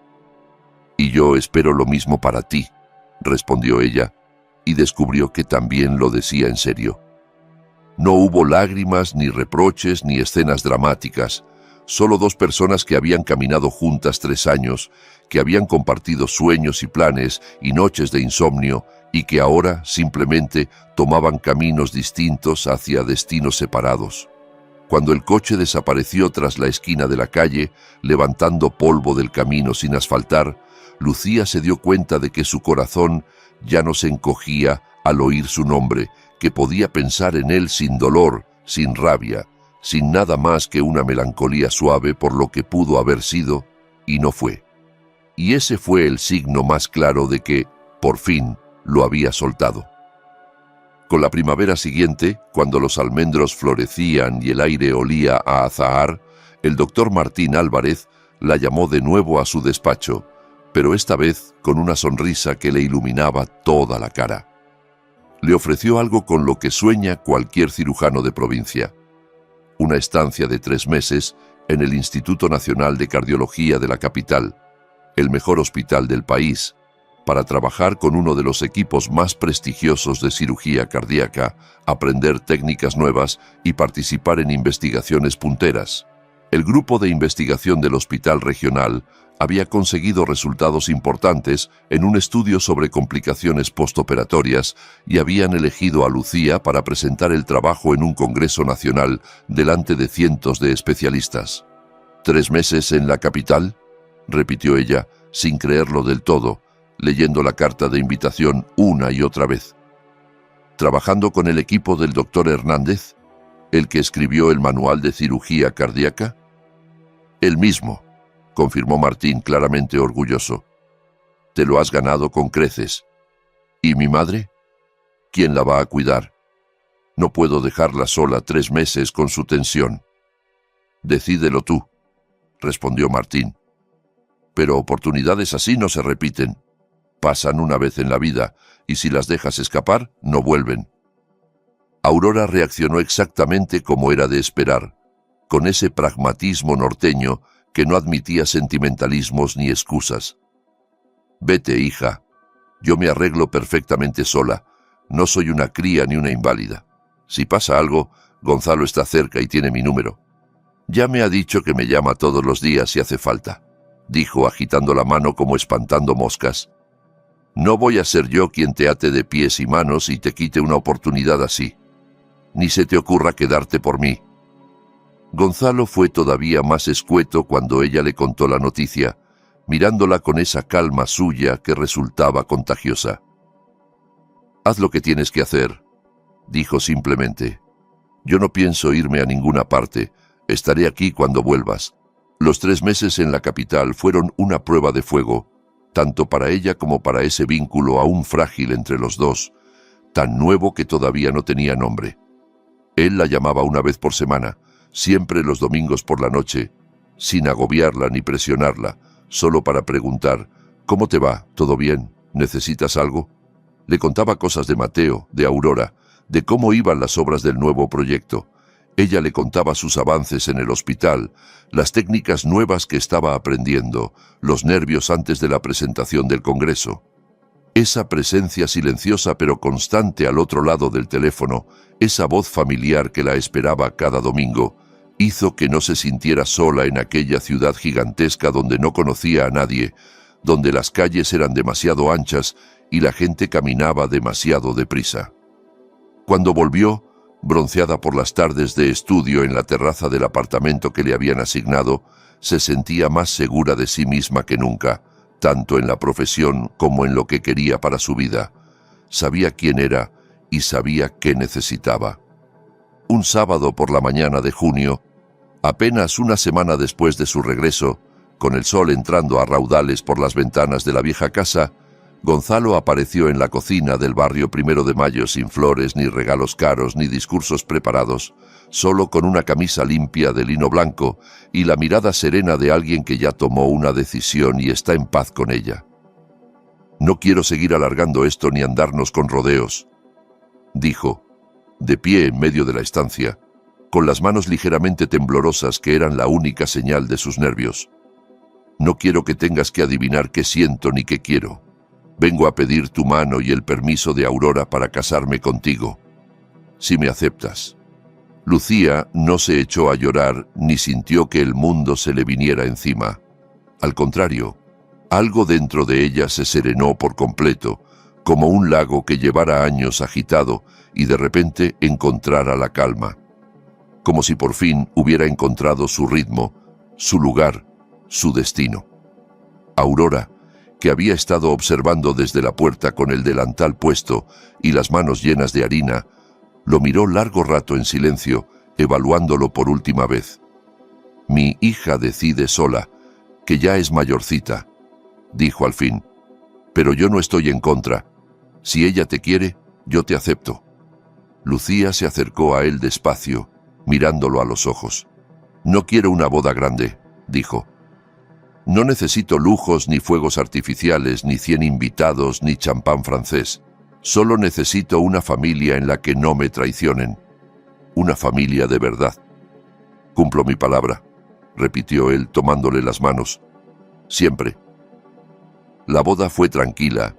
«Y yo espero lo mismo para ti», respondió ella, y descubrió que también lo decía en serio. No hubo lágrimas, ni reproches, ni escenas dramáticas, solo 2 personas que habían caminado juntas 3 años, que habían compartido sueños y planes y noches de insomnio, y que ahora simplemente tomaban caminos distintos hacia destinos separados. Cuando el coche desapareció tras la esquina de la calle, levantando polvo del camino sin asfaltar, Lucía se dio cuenta de que su corazón ya no se encogía al oír su nombre, que podía pensar en él sin dolor, sin rabia, sin nada más que una melancolía suave por lo que pudo haber sido y no fue. Y ese fue el signo más claro de que, por fin, lo había soltado. Con la primavera siguiente, cuando los almendros florecían y el aire olía a azahar, el doctor Martín Álvarez la llamó de nuevo a su despacho, pero esta vez con una sonrisa que le iluminaba toda la cara. Le ofreció algo con lo que sueña cualquier cirujano de provincia: una estancia de 3 meses en el Instituto Nacional de Cardiología de la capital, el mejor hospital del país, para trabajar con uno de los equipos más prestigiosos de cirugía cardíaca, aprender técnicas nuevas y participar en investigaciones punteras. El grupo de investigación del Hospital Regional había conseguido resultados importantes en un estudio sobre complicaciones postoperatorias y habían elegido a Lucía para presentar el trabajo en un congreso nacional delante de cientos de especialistas. ¿3 meses en la capital?, repitió ella, sin creerlo del todo, leyendo la carta de invitación una y otra vez. ¿Trabajando con el equipo del doctor Hernández, el que escribió el manual de cirugía cardíaca? El mismo, confirmó Martín claramente orgulloso. Te lo has ganado con creces. ¿Y mi madre? ¿Quién la va a cuidar? No puedo dejarla sola 3 meses con su tensión. Decídelo tú, respondió Martín. Pero oportunidades así no se repiten. Pasan una vez en la vida, y si las dejas escapar, no vuelven. Aurora reaccionó exactamente como era de esperar, con ese pragmatismo norteño que no admitía sentimentalismos ni excusas. Vete, hija. Yo me arreglo perfectamente sola. No soy una cría ni una inválida. Si pasa algo, Gonzalo está cerca y tiene mi número. Ya me ha dicho que me llama todos los días si hace falta, dijo agitando la mano como espantando moscas. No voy a ser yo quien te ate de pies y manos y te quite una oportunidad así. Ni se te ocurra quedarte por mí. Gonzalo fue todavía más escueto cuando ella le contó la noticia, mirándola con esa calma suya que resultaba contagiosa. Haz lo que tienes que hacer, dijo simplemente. Yo no pienso irme a ninguna parte, estaré aquí cuando vuelvas. Los 3 meses en la capital fueron una prueba de fuego, tanto para ella como para ese vínculo aún frágil entre los dos, tan nuevo que todavía no tenía nombre. Él la llamaba una vez por semana, siempre los domingos por la noche, sin agobiarla ni presionarla, solo para preguntar, ¿cómo te va? ¿Todo bien? ¿Necesitas algo? Le contaba cosas de Mateo, de Aurora, de cómo iban las obras del nuevo proyecto. Ella le contaba sus avances en el hospital, las técnicas nuevas que estaba aprendiendo, los nervios antes de la presentación del congreso. Esa presencia silenciosa pero constante al otro lado del teléfono, esa voz familiar que la esperaba cada domingo, hizo que no se sintiera sola en aquella ciudad gigantesca donde no conocía a nadie, donde las calles eran demasiado anchas y la gente caminaba demasiado deprisa. Cuando volvió, bronceada por las tardes de estudio en la terraza del apartamento que le habían asignado, se sentía más segura de sí misma que nunca, tanto en la profesión como en lo que quería para su vida. Sabía quién era y sabía qué necesitaba. Un sábado por la mañana de junio, apenas una semana después de su regreso, con el sol entrando a raudales por las ventanas de la vieja casa, Gonzalo apareció en la cocina del barrio 1 de Mayo sin flores, ni regalos caros, ni discursos preparados, solo con una camisa limpia de lino blanco y la mirada serena de alguien que ya tomó una decisión y está en paz con ella. No quiero seguir alargando esto ni andarnos con rodeos, dijo, de pie en medio de la estancia, con las manos ligeramente temblorosas que eran la única señal de sus nervios. No quiero que tengas que adivinar qué siento ni qué quiero. Vengo a pedir tu mano y el permiso de Aurora para casarme contigo, si me aceptas. Lucía no se echó a llorar ni sintió que el mundo se le viniera encima. Al contrario, algo dentro de ella se serenó por completo, como un lago que llevara años agitado y de repente encontrara la calma. Como si por fin hubiera encontrado su ritmo, su lugar, su destino. Aurora, que había estado observando desde la puerta con el delantal puesto y las manos llenas de harina, lo miró largo rato en silencio, evaluándolo por última vez. Mi hija decide sola, que ya es mayorcita, dijo al fin, pero yo no estoy en contra. Si ella te quiere, yo te acepto. Lucía se acercó a él despacio, mirándolo a los ojos. No quiero una boda grande, dijo. No necesito lujos, ni fuegos artificiales, ni 100 invitados, ni champán francés. Solo necesito una familia en la que no me traicionen. Una familia de verdad. Cumplo mi palabra, repitió él tomándole las manos. Siempre. La boda fue tranquila,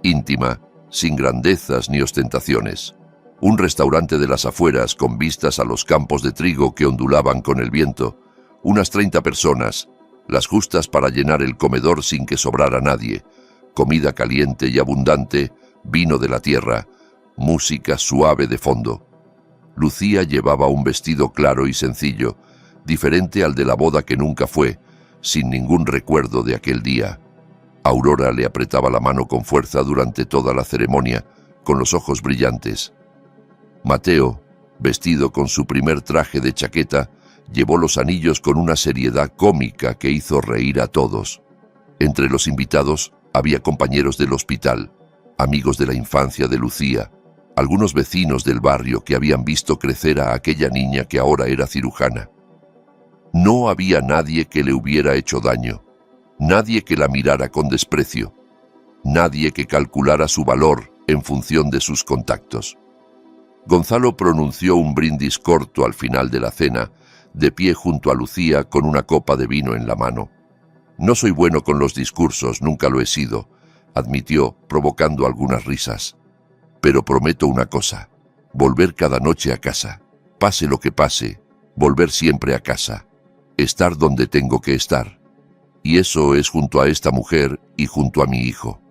íntima, sin grandezas ni ostentaciones. Un restaurante de las afueras con vistas a los campos de trigo que ondulaban con el viento, unas 30 personas, las justas para llenar el comedor sin que sobrara nadie, comida caliente y abundante, vino de la tierra, música suave de fondo. Lucía llevaba un vestido claro y sencillo, diferente al de la boda que nunca fue, sin ningún recuerdo de aquel día. Aurora le apretaba la mano con fuerza durante toda la ceremonia, con los ojos brillantes. Mateo, vestido con su primer traje de chaqueta, llevó los anillos con una seriedad cómica que hizo reír a todos. Entre los invitados había compañeros del hospital, amigos de la infancia de Lucía, algunos vecinos del barrio que habían visto crecer a aquella niña que ahora era cirujana. No había nadie que le hubiera hecho daño, nadie que la mirara con desprecio, nadie que calculara su valor en función de sus contactos. Gonzalo pronunció un brindis corto al final de la cena, de pie junto a Lucía con una copa de vino en la mano. «No soy bueno con los discursos, nunca lo he sido», admitió, provocando algunas risas. «Pero prometo una cosa, volver cada noche a casa. Pase lo que pase, volver siempre a casa. Estar donde tengo que estar. Y eso es junto a esta mujer y junto a mi hijo».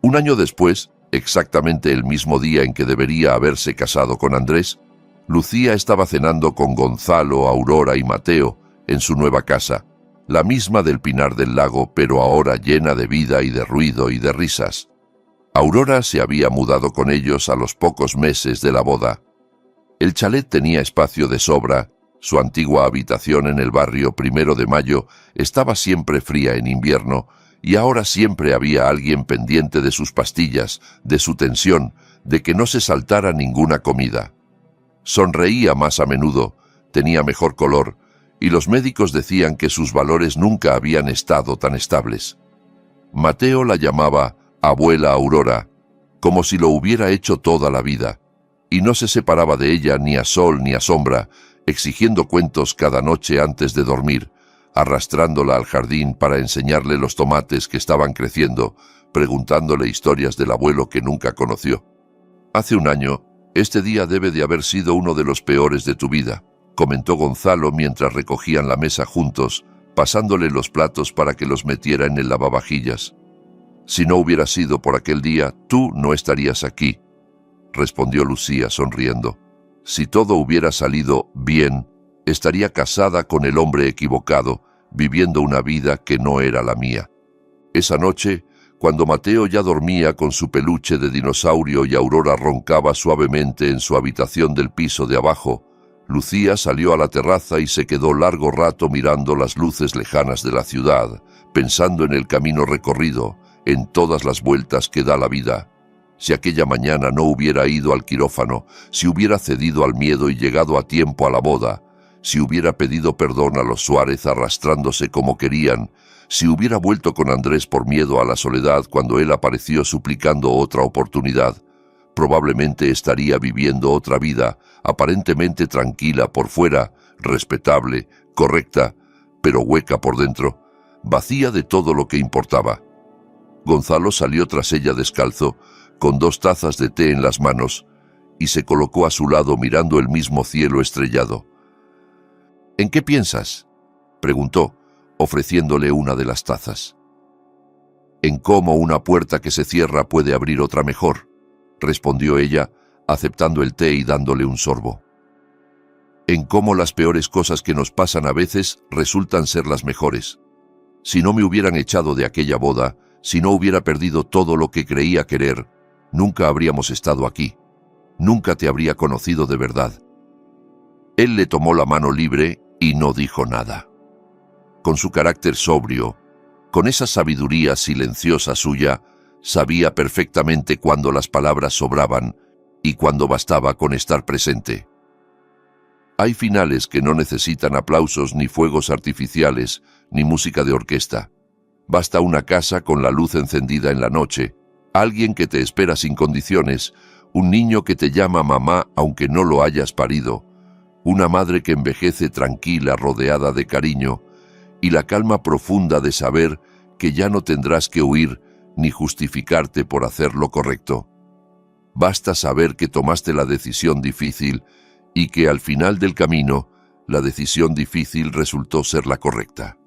Un año después, exactamente el mismo día en que debería haberse casado con Andrés, Lucía estaba cenando con Gonzalo, Aurora y Mateo en su nueva casa, la misma del Pinar del Lago, pero ahora llena de vida y de ruido y de risas. Aurora se había mudado con ellos a los pocos meses de la boda. El chalet tenía espacio de sobra, su antigua habitación en el barrio 1 de Mayo estaba siempre fría en invierno, y ahora siempre había alguien pendiente de sus pastillas, de su tensión, de que no se saltara ninguna comida. Sonreía más a menudo, tenía mejor color, y los médicos decían que sus valores nunca habían estado tan estables. Mateo la llamaba abuela Aurora, como si lo hubiera hecho toda la vida, y no se separaba de ella ni a sol ni a sombra, exigiendo cuentos cada noche antes de dormir, arrastrándola al jardín para enseñarle los tomates que estaban creciendo, preguntándole historias del abuelo que nunca conoció. «Hace un año, este día debe de haber sido uno de los peores de tu vida», comentó Gonzalo mientras recogían la mesa juntos, pasándole los platos para que los metiera en el lavavajillas. «Si no hubiera sido por aquel día, tú no estarías aquí», respondió Lucía sonriendo. «Si todo hubiera salido bien, estaría casada con el hombre equivocado, viviendo una vida que no era la mía». Esa noche, cuando Mateo ya dormía con su peluche de dinosaurio y Aurora roncaba suavemente en su habitación del piso de abajo, Lucía salió a la terraza y se quedó largo rato mirando las luces lejanas de la ciudad, pensando en el camino recorrido, en todas las vueltas que da la vida. Si aquella mañana no hubiera ido al quirófano, si hubiera cedido al miedo y llegado a tiempo a la boda, si hubiera pedido perdón a los Suárez arrastrándose como querían, si hubiera vuelto con Andrés por miedo a la soledad cuando él apareció suplicando otra oportunidad, probablemente estaría viviendo otra vida, aparentemente tranquila por fuera, respetable, correcta, pero hueca por dentro, vacía de todo lo que importaba. Gonzalo salió tras ella descalzo, con 2 tazas de té en las manos, y se colocó a su lado mirando el mismo cielo estrellado. «¿En qué piensas?», preguntó, ofreciéndole una de las tazas. «En cómo una puerta que se cierra puede abrir otra mejor», respondió ella, aceptando el té y dándole un sorbo. «En cómo las peores cosas que nos pasan a veces resultan ser las mejores. Si no me hubieran echado de aquella boda, si no hubiera perdido todo lo que creía querer, nunca habríamos estado aquí. Nunca te habría conocido de verdad». Él le tomó la mano libre y no dijo nada. Con su carácter sobrio, con esa sabiduría silenciosa suya, sabía perfectamente cuándo las palabras sobraban y cuándo bastaba con estar presente. Hay finales que no necesitan aplausos ni fuegos artificiales, ni música de orquesta. Basta una casa con la luz encendida en la noche, alguien que te espera sin condiciones, un niño que te llama mamá aunque no lo hayas parido, una madre que envejece tranquila rodeada de cariño, y la calma profunda de saber que ya no tendrás que huir ni justificarte por hacer lo correcto. Basta saber que tomaste la decisión difícil y que al final del camino, la decisión difícil resultó ser la correcta.